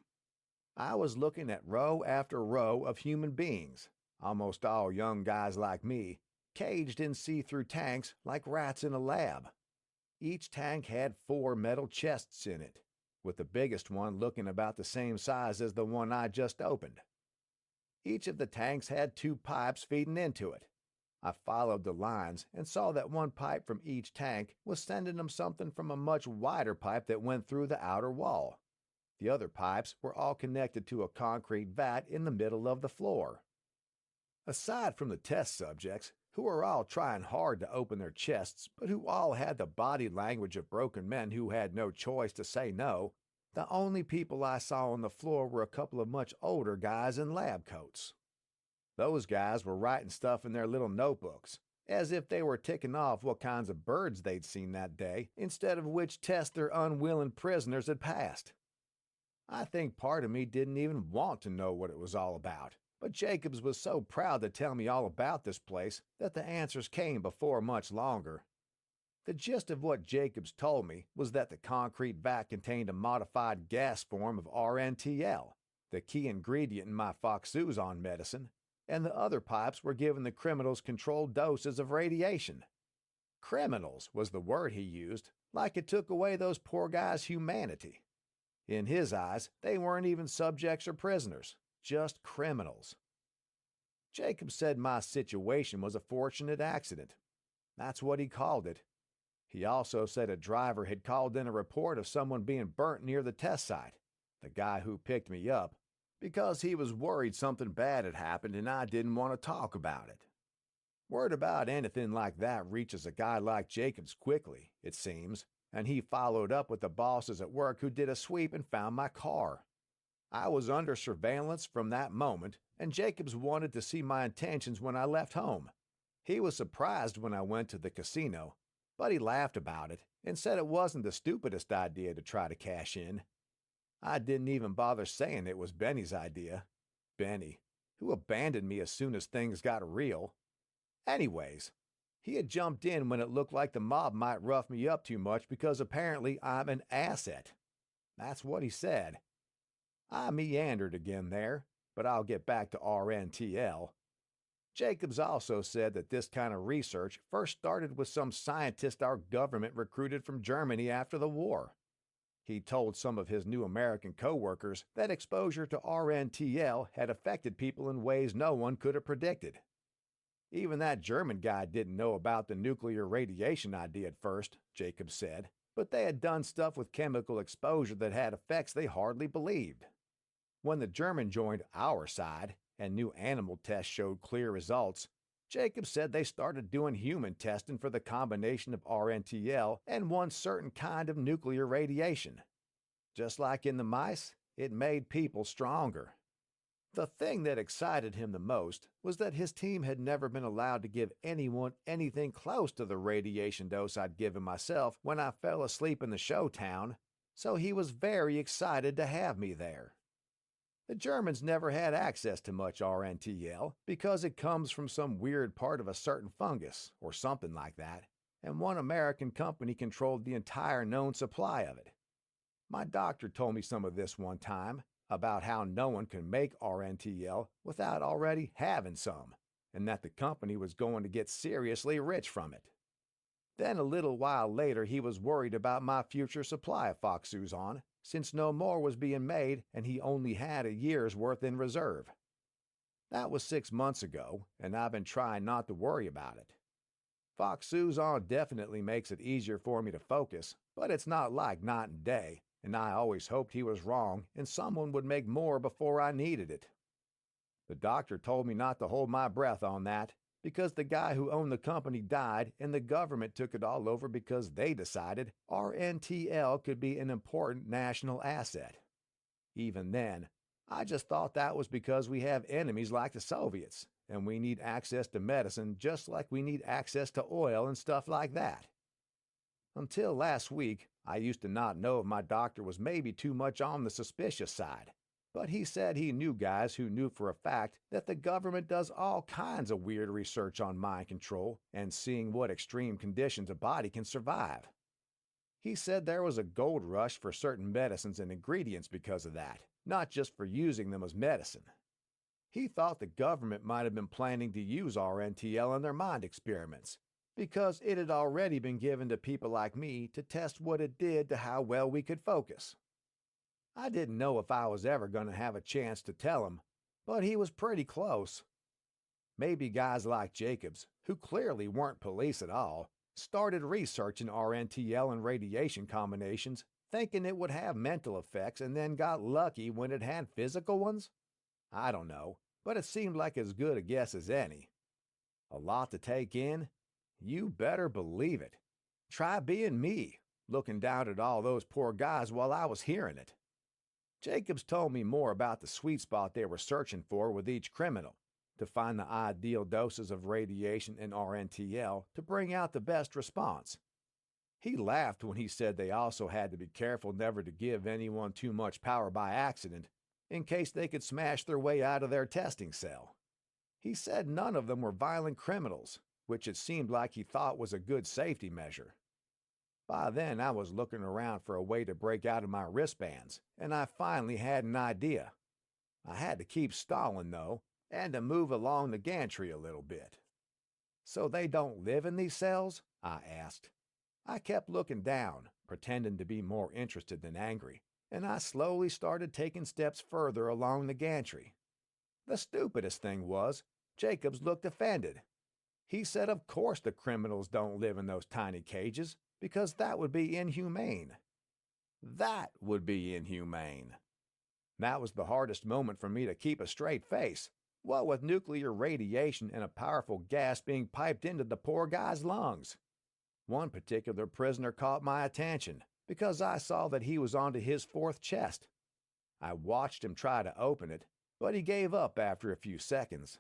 I was looking at row after row of human beings, almost all young guys like me, caged in see-through tanks like rats in a lab. Each tank had 4 metal chests in it, with the biggest one looking about the same size as the one I just opened. Each of the tanks had 2 pipes feeding into it. I followed the lines and saw that one pipe from each tank was sending them something from a much wider pipe that went through the outer wall. The other pipes were all connected to a concrete vat in the middle of the floor. Aside from the test subjects, who were all trying hard to open their chests, but who all had the body language of broken men who had no choice to say no, the only people I saw on the floor were a couple of much older guys in lab coats. Those guys were writing stuff in their little notebooks, as if they were ticking off what kinds of birds they'd seen that day, instead of which test their unwilling prisoners had passed. I think part of me didn't even want to know what it was all about, but Jacobs was so proud to tell me all about this place that the answers came before much longer. The gist of what Jacobs told me was that the concrete vat contained a modified gas form of RNTL, the key ingredient in my Foxuzon medicine, and the other pipes were giving the criminals controlled doses of radiation. Criminals was the word he used, like it took away those poor guys' humanity. In his eyes, they weren't even subjects or prisoners, just criminals. Jacob said my situation was a fortunate accident. That's what he called it. He also said a driver had called in a report of someone being burnt near the test site, the guy who picked me up, because he was worried something bad had happened and I didn't want to talk about it. Word about anything like that reaches a guy like Jacobs quickly, it seems, and he followed up with the bosses at work who did a sweep and found my car. I was under surveillance from that moment, and Jacobs wanted to see my intentions when I left home. He was surprised when I went to the casino, but he laughed about it and said it wasn't the stupidest idea to try to cash in. I didn't even bother saying it was Benny's idea. Benny, who abandoned me as soon as things got real. Anyways, he had jumped in when it looked like the mob might rough me up too much because apparently I'm an asset. That's what he said. I meandered again there, but I'll get back to RNTL. Jacobs also said that this kind of research first started with some scientist our government recruited from Germany after the war. He told some of his new American co-workers that exposure to RNTL had affected people in ways no one could have predicted. Even that German guy didn't know about the nuclear radiation idea at first, Jacobs said, but they had done stuff with chemical exposure that had effects they hardly believed. When the German joined our side and new animal tests showed clear results, Jacobs said they started doing human testing for the combination of RNTL and one certain kind of nuclear radiation. Just like in the mice, it made people stronger. The thing that excited him the most was that his team had never been allowed to give anyone anything close to the radiation dose I'd given myself when I fell asleep in the show town, so he was very excited to have me there. The Germans never had access to much RNTL because it comes from some weird part of a certain fungus or something like that, and one American company controlled the entire known supply of it. My doctor told me some of this one time about how no one can make RNTL without already having some, and that the company was going to get seriously rich from it. Then a little while later he was worried about my future supply of Foxuzon, since no more was being made and he only had a year's worth in reserve. That was 6 months ago, and I've been trying not to worry about it. Foxuzon definitely makes it easier for me to focus, but it's not like night and day, and I always hoped he was wrong and someone would make more before I needed it. The doctor told me not to hold my breath on that, because the guy who owned the company died and the government took it all over because they decided RNTL could be an important national asset. Even then, I just thought that was because we have enemies like the Soviets, and we need access to medicine just like we need access to oil and stuff like that. Until last week, I used to not know if my doctor was maybe too much on the suspicious side. But he said he knew guys who knew for a fact that the government does all kinds of weird research on mind control and seeing what extreme conditions a body can survive. He said there was a gold rush for certain medicines and ingredients because of that, not just for using them as medicine. He thought the government might have been planning to use RNTL in their mind experiments, because it had already been given to people like me to test what it did to how well we could focus. I didn't know if I was ever going to have a chance to tell him, but he was pretty close. Maybe guys like Jacobs, who clearly weren't police at all, started researching RNTL and radiation combinations, thinking it would have mental effects and then got lucky when it had physical ones? I don't know, but it seemed like as good a guess as any. A lot to take in? You better believe it. Try being me, looking down at all those poor guys while I was hearing it. Jacobs told me more about the sweet spot they were searching for with each criminal, to find the ideal doses of radiation and RNTL to bring out the best response. He laughed when he said they also had to be careful never to give anyone too much power by accident, in case they could smash their way out of their testing cell. He said none of them were violent criminals, which it seemed like he thought was a good safety measure. By then, I was looking around for a way to break out of my wristbands, and I finally had an idea. I had to keep stalling, though, and to move along the gantry a little bit. So they don't live in these cells? I asked. I kept looking down, pretending to be more interested than angry, and I slowly started taking steps further along the gantry. The stupidest thing was, Jacobs looked offended. He said of course the criminals don't live in those tiny cages, because that would be inhumane. That would be inhumane. That was the hardest moment for me to keep a straight face, what with nuclear radiation and a powerful gas being piped into the poor guy's lungs. One particular prisoner caught my attention, because I saw that he was onto his fourth chest. I watched him try to open it, but he gave up after a few seconds.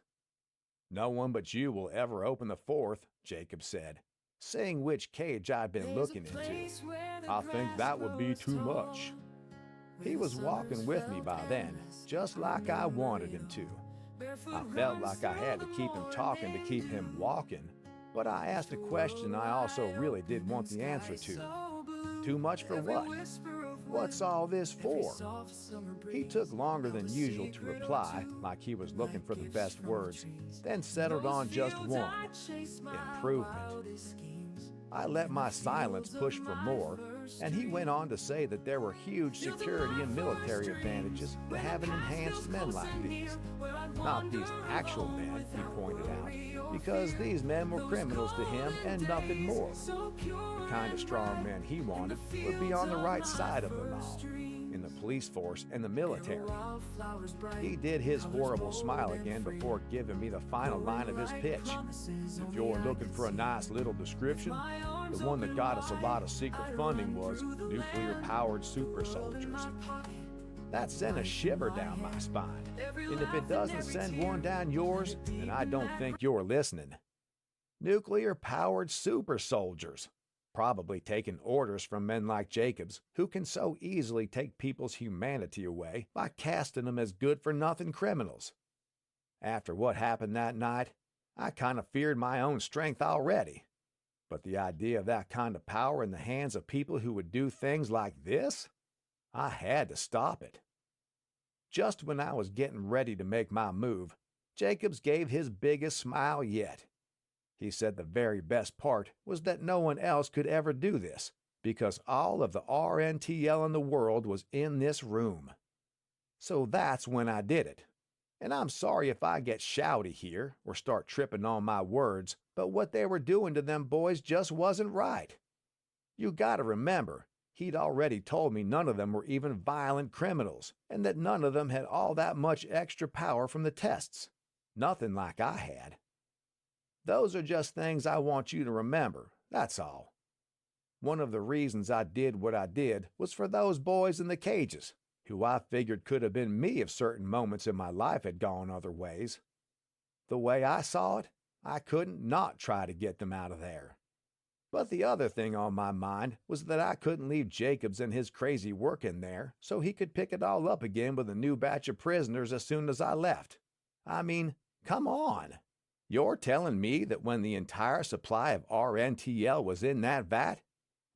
"No one but you will ever open the fourth," Jacob said, seeing which cage I'd been looking into. "I think that would be too much." He was walking with me by then, just like I wanted him to. I felt like I had to keep him talking to keep him walking, but I asked a question I also really did want the answer to. Too much for what? What's all this for? He took longer than usual to reply, like he was looking for the best words, then settled on just one: improvement. I let my silence push for more, and he went on to say that there were huge security and military advantages to having enhanced men like these. Not these actual men, he pointed out, because these men were criminals to him and nothing more. The kind of strong men he wanted would be on the right side of the law, in the police force and the military. He did his horrible smile again before giving me the final line of his pitch. "If you're looking for a nice little description, the one that got us a lot of secret funding was nuclear-powered super soldiers." That sent a shiver down my spine, and if it doesn't send one down yours, then I don't think you're listening. Nuclear-powered super soldiers, probably taking orders from men like Jacobs, who can so easily take people's humanity away by casting them as good-for-nothing criminals. After what happened that night, I kind of feared my own strength already. But the idea of that kind of power in the hands of people who would do things like this? I had to stop it. Just when I was getting ready to make my move, Jacobs gave his biggest smile yet. He said the very best part was that no one else could ever do this, because all of the RNTL in the world was in this room. So that's when I did it. And I'm sorry if I get shouty here or start tripping on my words, but what they were doing to them boys just wasn't right. You gotta remember, he'd already told me none of them were even violent criminals, and that none of them had all that much extra power from the tests. Nothing like I had. Those are just things I want you to remember, that's all. One of the reasons I did what I did was for those boys in the cages, who I figured could have been me if certain moments in my life had gone other ways. The way I saw it, I couldn't not try to get them out of there. But the other thing on my mind was that I couldn't leave Jacobs and his crazy work in there so he could pick it all up again with a new batch of prisoners as soon as I left. I mean, come on. You're telling me that when the entire supply of RNTL was in that vat,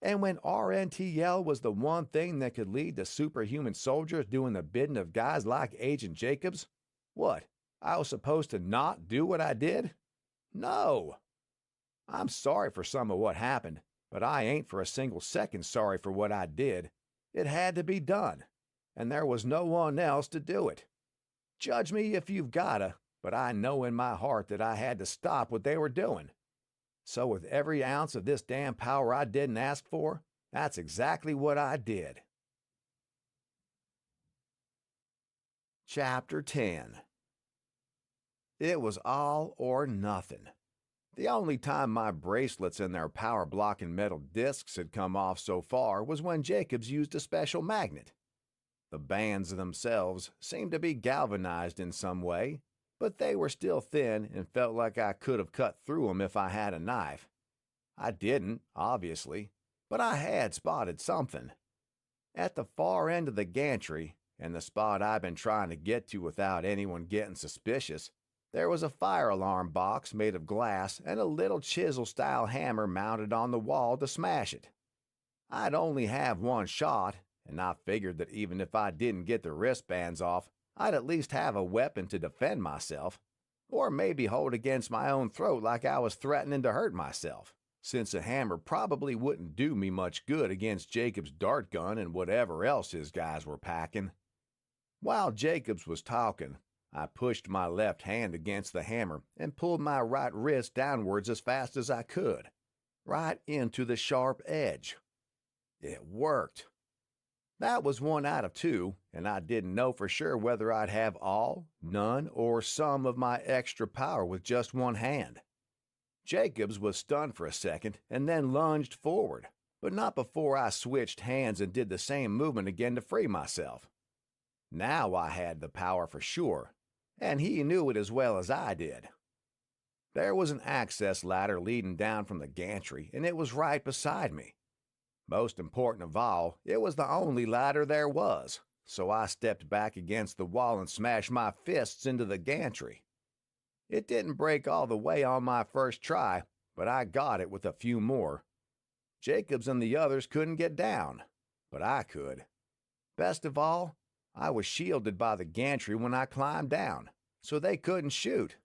and when RNTL was the one thing that could lead to superhuman soldiers doing the bidding of guys like Agent Jacobs, what, I was supposed to not do what I did? No. I'm sorry for some of what happened, but I ain't for a single second sorry for what I did. It had to be done, and there was no one else to do it. Judge me if you've gotta, but I know in my heart that I had to stop what they were doing. So with every ounce of this damn power I didn't ask for, that's exactly what I did. Chapter 10. It was all or nothing. The only time my bracelets and their power-blocking metal discs had come off so far was when Jacobs used a special magnet. The bands themselves seemed to be galvanized in some way, but they were still thin and felt like I could have cut through them if I had a knife. I didn't, obviously, but I had spotted something. At the far end of the gantry, and the spot I've been trying to get to without anyone getting suspicious, there was a fire alarm box made of glass and a little chisel-style hammer mounted on the wall to smash it. I'd only have one shot, and I figured that even if I didn't get the wristbands off, I'd at least have a weapon to defend myself. Or maybe hold against my own throat like I was threatening to hurt myself, since a hammer probably wouldn't do me much good against Jacob's dart gun and whatever else his guys were packing. While Jacobs was talking, I pushed my left hand against the hammer and pulled my right wrist downwards as fast as I could, right into the sharp edge. It worked. That was 1 out of 2, and I didn't know for sure whether I'd have all, none, or some of my extra power with just one hand. Jacobs was stunned for a second and then lunged forward, but not before I switched hands and did the same movement again to free myself. Now I had the power for sure, and he knew it as well as I did. There was an access ladder leading down from the gantry, and it was right beside me. Most important of all, it was the only ladder there was, so I stepped back against the wall and smashed my fists into the gantry. It didn't break all the way on my first try, but I got it with a few more. Jacobs and the others couldn't get down, but I could. Best of all, I was shielded by the gantry when I climbed down, so they couldn't shoot.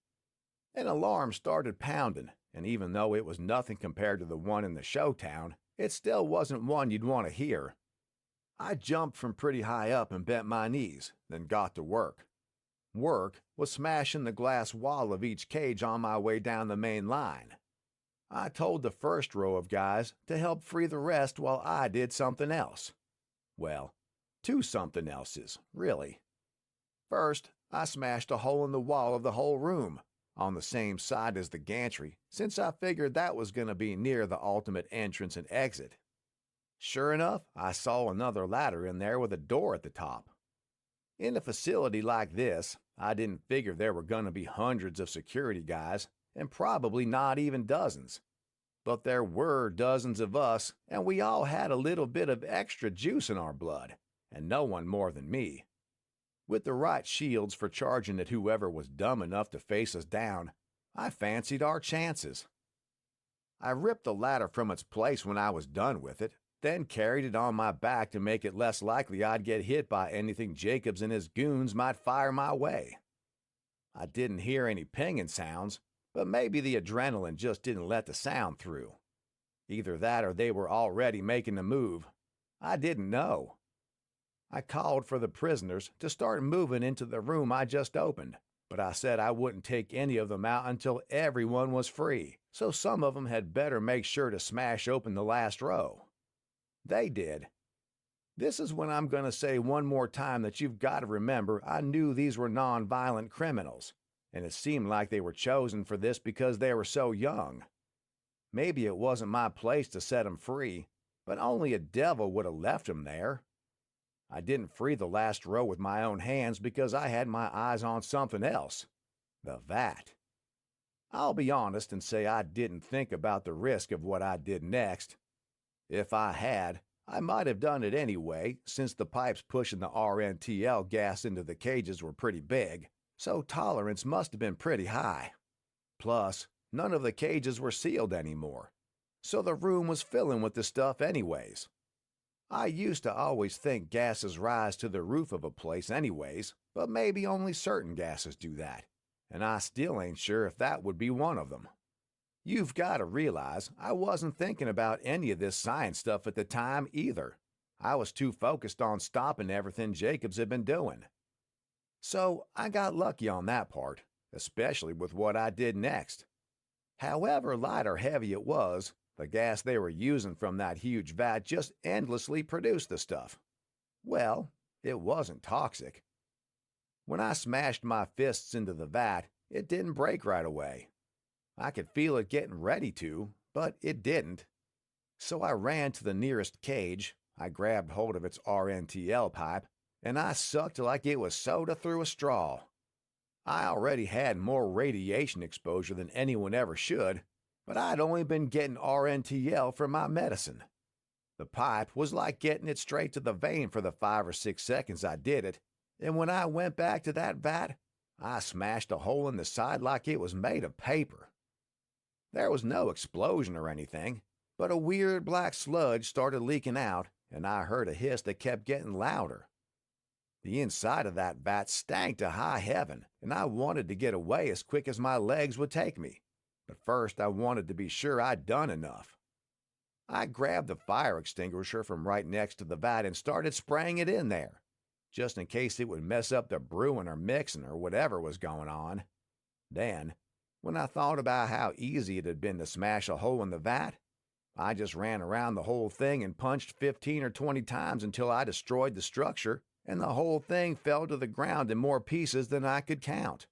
An alarm started pounding, and even though it was nothing compared to the one in the showtown, it still wasn't one you'd want to hear. I jumped from pretty high up and bent my knees, then got to work. Work was smashing the glass wall of each cage on my way down the main line. I told the first row of guys to help free the rest while I did something else. Well, 2 something elses, really. First, I smashed a hole in the wall of the whole room, on the same side as the gantry, since I figured that was going to be near the ultimate entrance and exit. Sure enough, I saw another ladder in there with a door at the top. In a facility like this, I didn't figure there were going to be hundreds of security guys, and probably not even dozens. But there were dozens of us, and we all had a little bit of extra juice in our blood, and no one more than me. With the right shields for charging at whoever was dumb enough to face us down, I fancied our chances. I ripped the ladder from its place when I was done with it, then carried it on my back to make it less likely I'd get hit by anything Jacobs and his goons might fire my way. I didn't hear any pinging sounds, but maybe the adrenaline just didn't let the sound through. Either that or they were already making a move. I didn't know. I called for the prisoners to start moving into the room I just opened, but I said I wouldn't take any of them out until everyone was free, so some of them had better make sure to smash open the last row. They did. This is when I'm going to say one more time that you've got to remember I knew these were non-violent criminals, and it seemed like they were chosen for this because they were so young. Maybe it wasn't my place to set them free, but only a devil would have left them there. I didn't free the last row with my own hands because I had my eyes on something else. The vat. I'll be honest and say I didn't think about the risk of what I did next. If I had, I might have done it anyway, since the pipes pushing the RNTL gas into the cages were pretty big, so tolerance must have been pretty high. Plus, none of the cages were sealed anymore, so the room was filling with the stuff anyways. I used to always think gases rise to the roof of a place anyways, but maybe only certain gases do that, and I still ain't sure if that would be one of them. You've got to realize I wasn't thinking about any of this science stuff at the time either. I was too focused on stopping everything Jacobs had been doing. So I got lucky on that part, especially with what I did next. However light or heavy it was, the gas they were using from that huge vat just endlessly produced the stuff. Well, it wasn't toxic. When I smashed my fists into the vat, it didn't break right away. I could feel it getting ready to, but it didn't. So I ran to the nearest cage, I grabbed hold of its RNTL pipe, and I sucked like it was soda through a straw. I already had more radiation exposure than anyone ever should, but I'd only been getting RNTL from my medicine. The pipe was like getting it straight to the vein for the 5 or 6 seconds I did it, and when I went back to that vat, I smashed a hole in the side like it was made of paper. There was no explosion or anything, but a weird black sludge started leaking out, and I heard a hiss that kept getting louder. The inside of that vat stank to high heaven, and I wanted to get away as quick as my legs would take me. But first I wanted to be sure I'd done enough. I grabbed the fire extinguisher from right next to the vat and started spraying it in there, just in case it would mess up the brewing or mixing or whatever was going on. Then, when I thought about how easy it had been to smash a hole in the vat, I just ran around the whole thing and punched 15 or 20 times until I destroyed the structure, and the whole thing fell to the ground in more pieces than I could count.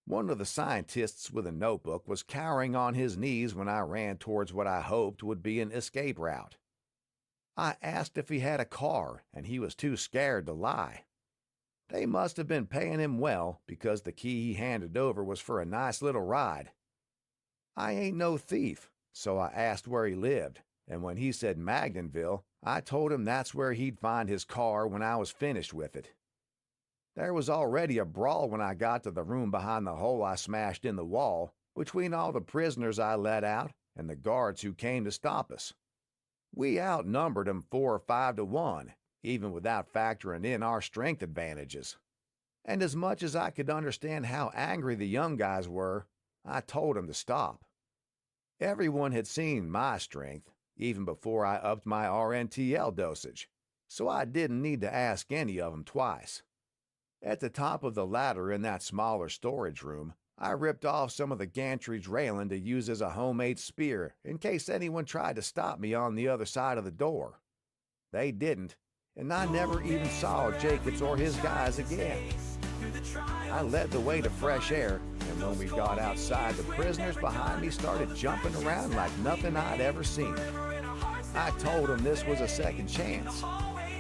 One of the scientists with a notebook was cowering on his knees when I ran towards what I hoped would be an escape route. I asked if he had a car, and he was too scared to lie. They must have been paying him well, because the key he handed over was for a nice little ride. I ain't no thief, so I asked where he lived, and when he said Magdenville, I told him that's where he'd find his car when I was finished with it. There was already a brawl when I got to the room behind the hole I smashed in the wall, between all the prisoners I let out and the guards who came to stop us. We outnumbered 'em 4 or 5 to 1, even without factoring in our strength advantages. And as much as I could understand how angry the young guys were, I told 'em to stop. Everyone had seen my strength, even before I upped my RNTL dosage, so I didn't need to ask any of 'em twice. At the top of the ladder in that smaller storage room, I ripped off some of the gantry's railing to use as a homemade spear in case anyone tried to stop me on the other side of the door. They didn't, and I never even saw Jacobs or his guys again. I led the way to fresh air, and when we got outside, the prisoners behind me started jumping around like nothing I'd ever seen. I told them this was a second chance.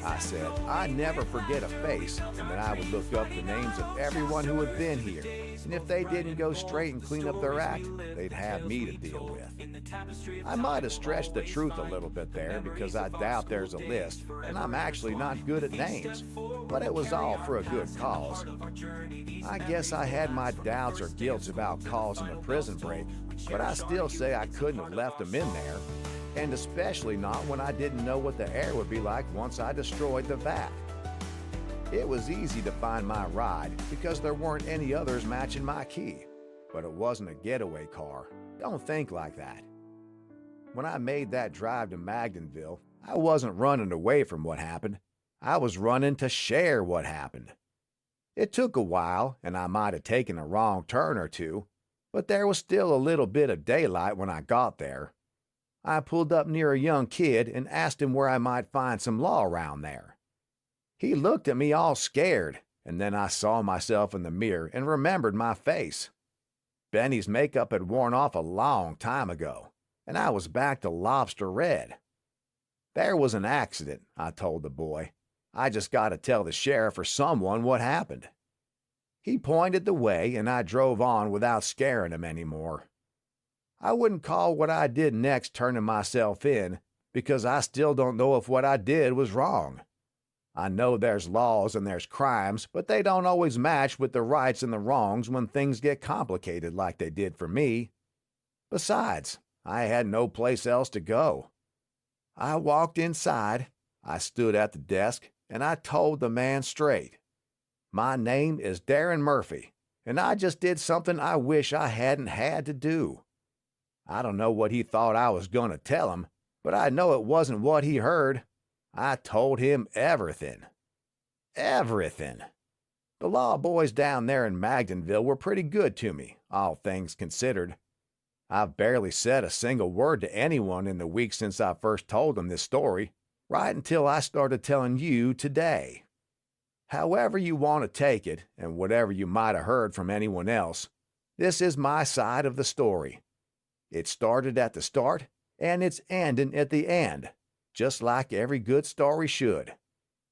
I said I'd never forget a face, and that I would look up the names of everyone who had been here, and if they didn't go straight and clean up their act, they'd have me to deal with. I might have stretched the truth a little bit there, because I doubt there's a list, and I'm actually not good at names, but it was all for a good cause. I guess I had my doubts or guilts about causing a prison break, but I still say I couldn't have left them in there, and especially not when I didn't know what the air would be like once I destroyed the vat. It was easy to find my ride because there weren't any others matching my key, but it wasn't a getaway car. Don't think like that. When I made that drive to Magdenville, I wasn't running away from what happened. I was running to share what happened. It took a while, and I might have taken a wrong turn or two, but there was still a little bit of daylight when I got there. I pulled up near a young kid and asked him where I might find some law around there. He looked at me all scared, and then I saw myself in the mirror and remembered my face. Benny's makeup had worn off a long time ago, and I was back to lobster red. There was an accident, I told the boy. I just got to tell the sheriff or someone what happened. He pointed the way, and I drove on without scaring him anymore. I wouldn't call what I did next turning myself in, because I still don't know if what I did was wrong. I know there's laws and there's crimes, but they don't always match with the rights and the wrongs when things get complicated like they did for me. Besides, I had no place else to go. I walked inside, I stood at the desk, and I told the man straight. My name is Darren Murphy, and I just did something I wish I hadn't had to do. I don't know what he thought I was going to tell him, but I know it wasn't what he heard. I told him everything. Everything. The law boys down there in Magdenville were pretty good to me, all things considered. I've barely said a single word to anyone in the week since I first told them this story, right until I started telling you today. However you want to take it, and whatever you might have heard from anyone else, this is my side of the story. It started at the start, and it's ending at the end, just like every good story should.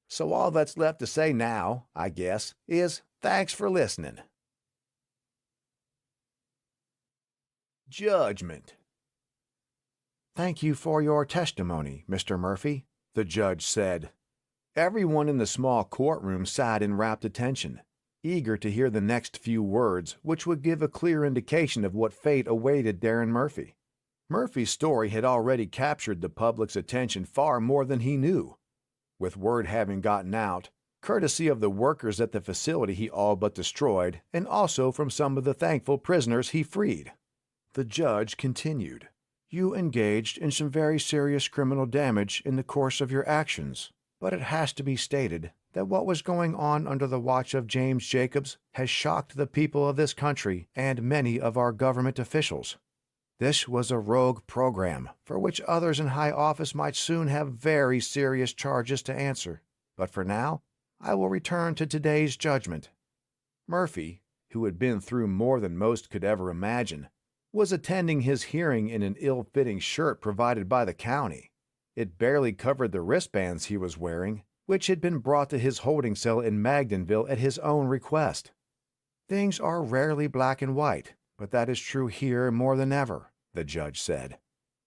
So all that's left to say now, I guess, is thanks for listening. Judgment. Thank you for your testimony, Mr. Murphy, the judge said. Everyone in the small courtroom sat in rapt attention, eager to hear the next few words, which would give a clear indication of what fate awaited Darren Murphy. Murphy's story had already captured the public's attention far more than he knew. With word having gotten out, courtesy of the workers at the facility he all but destroyed, and also from some of the thankful prisoners he freed. The judge continued, "You engaged in some very serious criminal damage in the course of your actions, but it has to be stated that what was going on under the watch of James Jacobs has shocked the people of this country and many of our government officials. This was a rogue program for which others in high office might soon have very serious charges to answer. But for now, I will return to today's judgment." Murphy, who had been through more than most could ever imagine, was attending his hearing in an ill-fitting shirt provided by the county. It barely covered the wristbands he was wearing, which had been brought to his holding cell in Magdenville at his own request. "Things are rarely black and white, but that is true here more than ever," the judge said.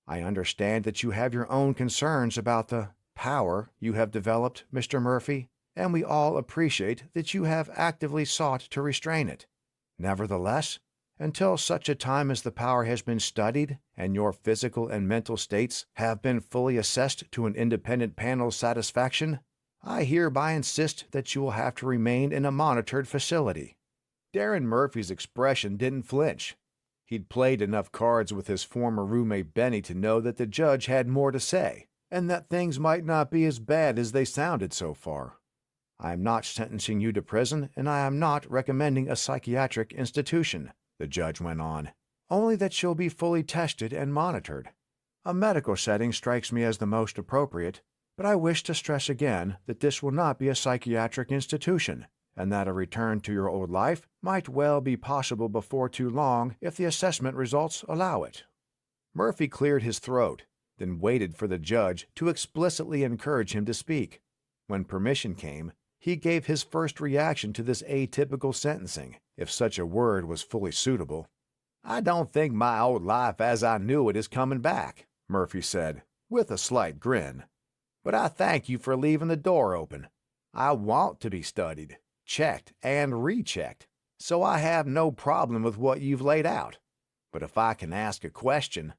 "I understand that you have your own concerns about the power you have developed, Mr. Murphy, and we all appreciate that you have actively sought to restrain it. Nevertheless, until such a time as the power has been studied and your physical and mental states have been fully assessed to an independent panel's satisfaction, I hereby insist that you will have to remain in a monitored facility." Darren Murphy's expression didn't flinch. He'd played enough cards with his former roommate Benny to know that the judge had more to say, and that things might not be as bad as they sounded so far. "I am not sentencing you to prison, and I am not recommending a psychiatric institution," the judge went on, "only that you'll be fully tested and monitored. A medical setting strikes me as the most appropriate, but I wish to stress again that this will not be a psychiatric institution, and that a return to your old life might well be possible before too long if the assessment results allow it." Murphy cleared his throat, then waited for the judge to explicitly encourage him to speak. When permission came, he gave his first reaction to this atypical sentencing, if such a word was fully suitable. "I don't think my old life as I knew it is coming back," Murphy said, with a slight grin. "But I thank you for leaving the door open. I want to be studied, checked, and rechecked, so I have no problem with what you've laid out. But if I can ask a question—"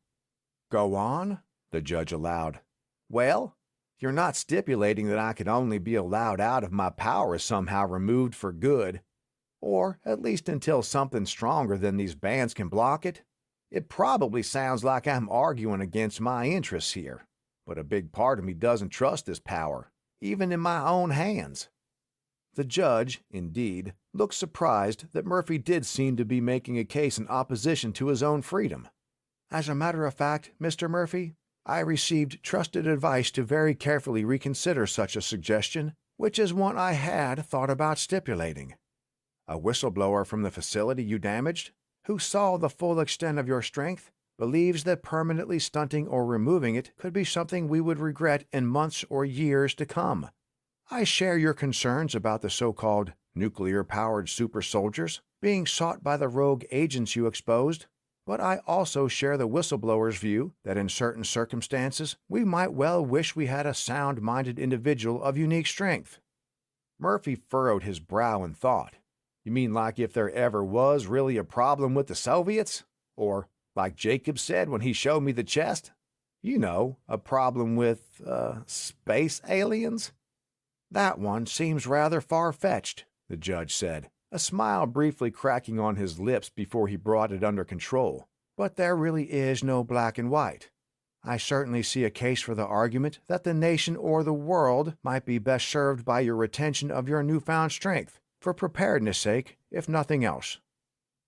"Go on," the judge allowed. "Well, you're not stipulating that I could only be allowed out if my power is somehow removed for good, or at least until something stronger than these bands can block it? It probably sounds like I'm arguing against my interests here, but a big part of me doesn't trust this power, even in my own hands." The judge, indeed, looked surprised that Murphy did seem to be making a case in opposition to his own freedom. "As a matter of fact, Mr. Murphy, I received trusted advice to very carefully reconsider such a suggestion, which is one I had thought about stipulating. A whistleblower from the facility you damaged, who saw the full extent of your strength, believes that permanently stunting or removing it could be something we would regret in months or years to come. I share your concerns about the so-called nuclear-powered super soldiers being sought by the rogue agents you exposed, but I also share the whistleblower's view that in certain circumstances we might well wish we had a sound-minded individual of unique strength." Murphy furrowed his brow in thought. "You mean like if there ever was really a problem with the Soviets? Or, like Jacob said when he showed me the chest? You know, a problem with, space aliens?" "That one seems rather far-fetched," the judge said, a smile briefly cracking on his lips before he brought it under control. "But there really is no black and white. I certainly see a case for the argument that the nation or the world might be best served by your retention of your newfound strength, for preparedness' sake, if nothing else."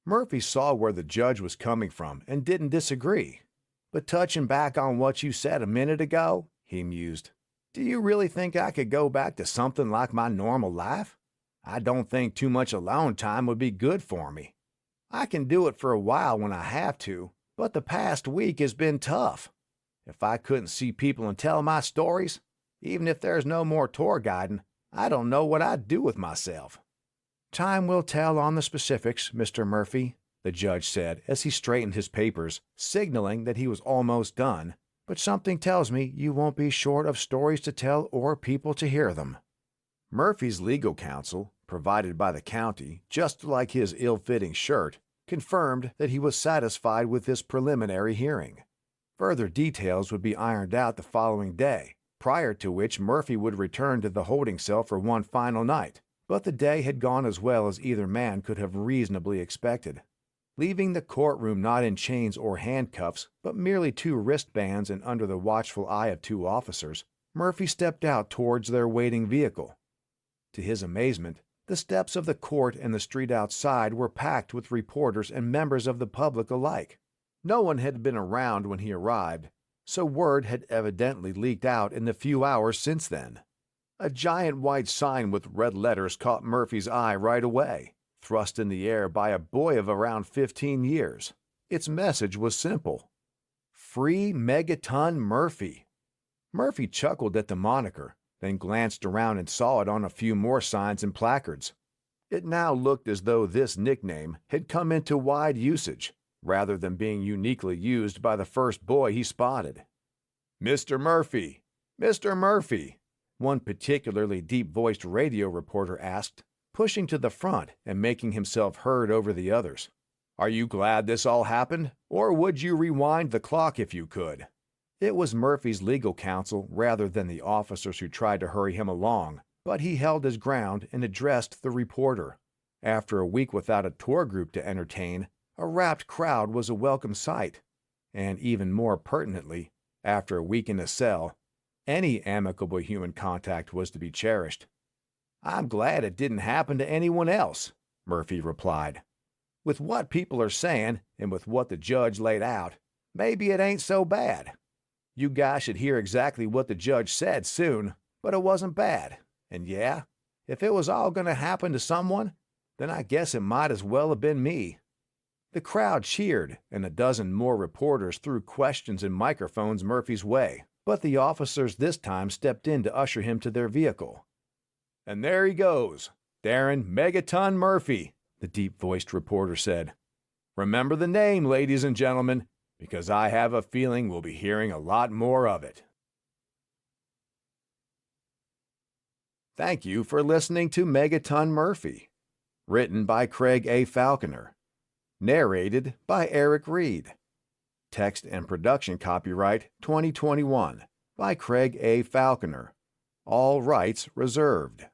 Murphy saw where the judge was coming from and didn't disagree. "But touching back on what you said a minute ago," he mused, "do you really think I could go back to something like my normal life? I don't think too much alone time would be good for me. I can do it for a while when I have to, but the past week has been tough. If I couldn't see people and tell my stories, even if there's no more tour guiding, I don't know what I'd do with myself." "Time will tell on the specifics, Mr. Murphy," the judge said as he straightened his papers, signaling that he was almost done, "but something tells me you won't be short of stories to tell or people to hear them." Murphy's legal counsel, provided by the county, just like his ill-fitting shirt, confirmed that he was satisfied with this preliminary hearing. Further details would be ironed out the following day, prior to which Murphy would return to the holding cell for one final night, but the day had gone as well as either man could have reasonably expected. Leaving the courtroom not in chains or handcuffs, but merely 2 wristbands and under the watchful eye of 2 officers, Murphy stepped out towards their waiting vehicle. To his amazement, the steps of the court and the street outside were packed with reporters and members of the public alike. No one had been around when he arrived, so word had evidently leaked out in the few hours since then. A giant white sign with red letters caught Murphy's eye right away, thrust in the air by a boy of around 15 years. Its message was simple: Free Megaton Murphy. Murphy chuckled at the moniker, then glanced around and saw it on a few more signs and placards. It now looked as though this nickname had come into wide usage, rather than being uniquely used by the first boy he spotted. "Mr. Murphy! Mr. Murphy!" one particularly deep-voiced radio reporter asked, pushing to the front and making himself heard over the others. "Are you glad this all happened, or would you rewind the clock if you could?" It was Murphy's legal counsel rather than the officers who tried to hurry him along, but he held his ground and addressed the reporter. After a week without a tour group to entertain, a rapt crowd was a welcome sight, and even more pertinently, after a week in a cell, any amicable human contact was to be cherished. "I'm glad it didn't happen to anyone else," Murphy replied. "With what people are saying, and with what the judge laid out, maybe it ain't so bad. You guys should hear exactly what the judge said soon, but it wasn't bad. And yeah, if it was all going to happen to someone, then I guess it might as well have been me." The crowd cheered, and a dozen more reporters threw questions and microphones Murphy's way, but the officers this time stepped in to usher him to their vehicle. "And there he goes, Darren Megaton Murphy," the deep-voiced reporter said. "Remember the name, ladies and gentlemen, because I have a feeling we'll be hearing a lot more of it." Thank you for listening to Megaton Murphy. Written by Craig A. Falconer. Narrated by Eric Reed. Text and production copyright 2021 by Craig A. Falconer. All rights reserved.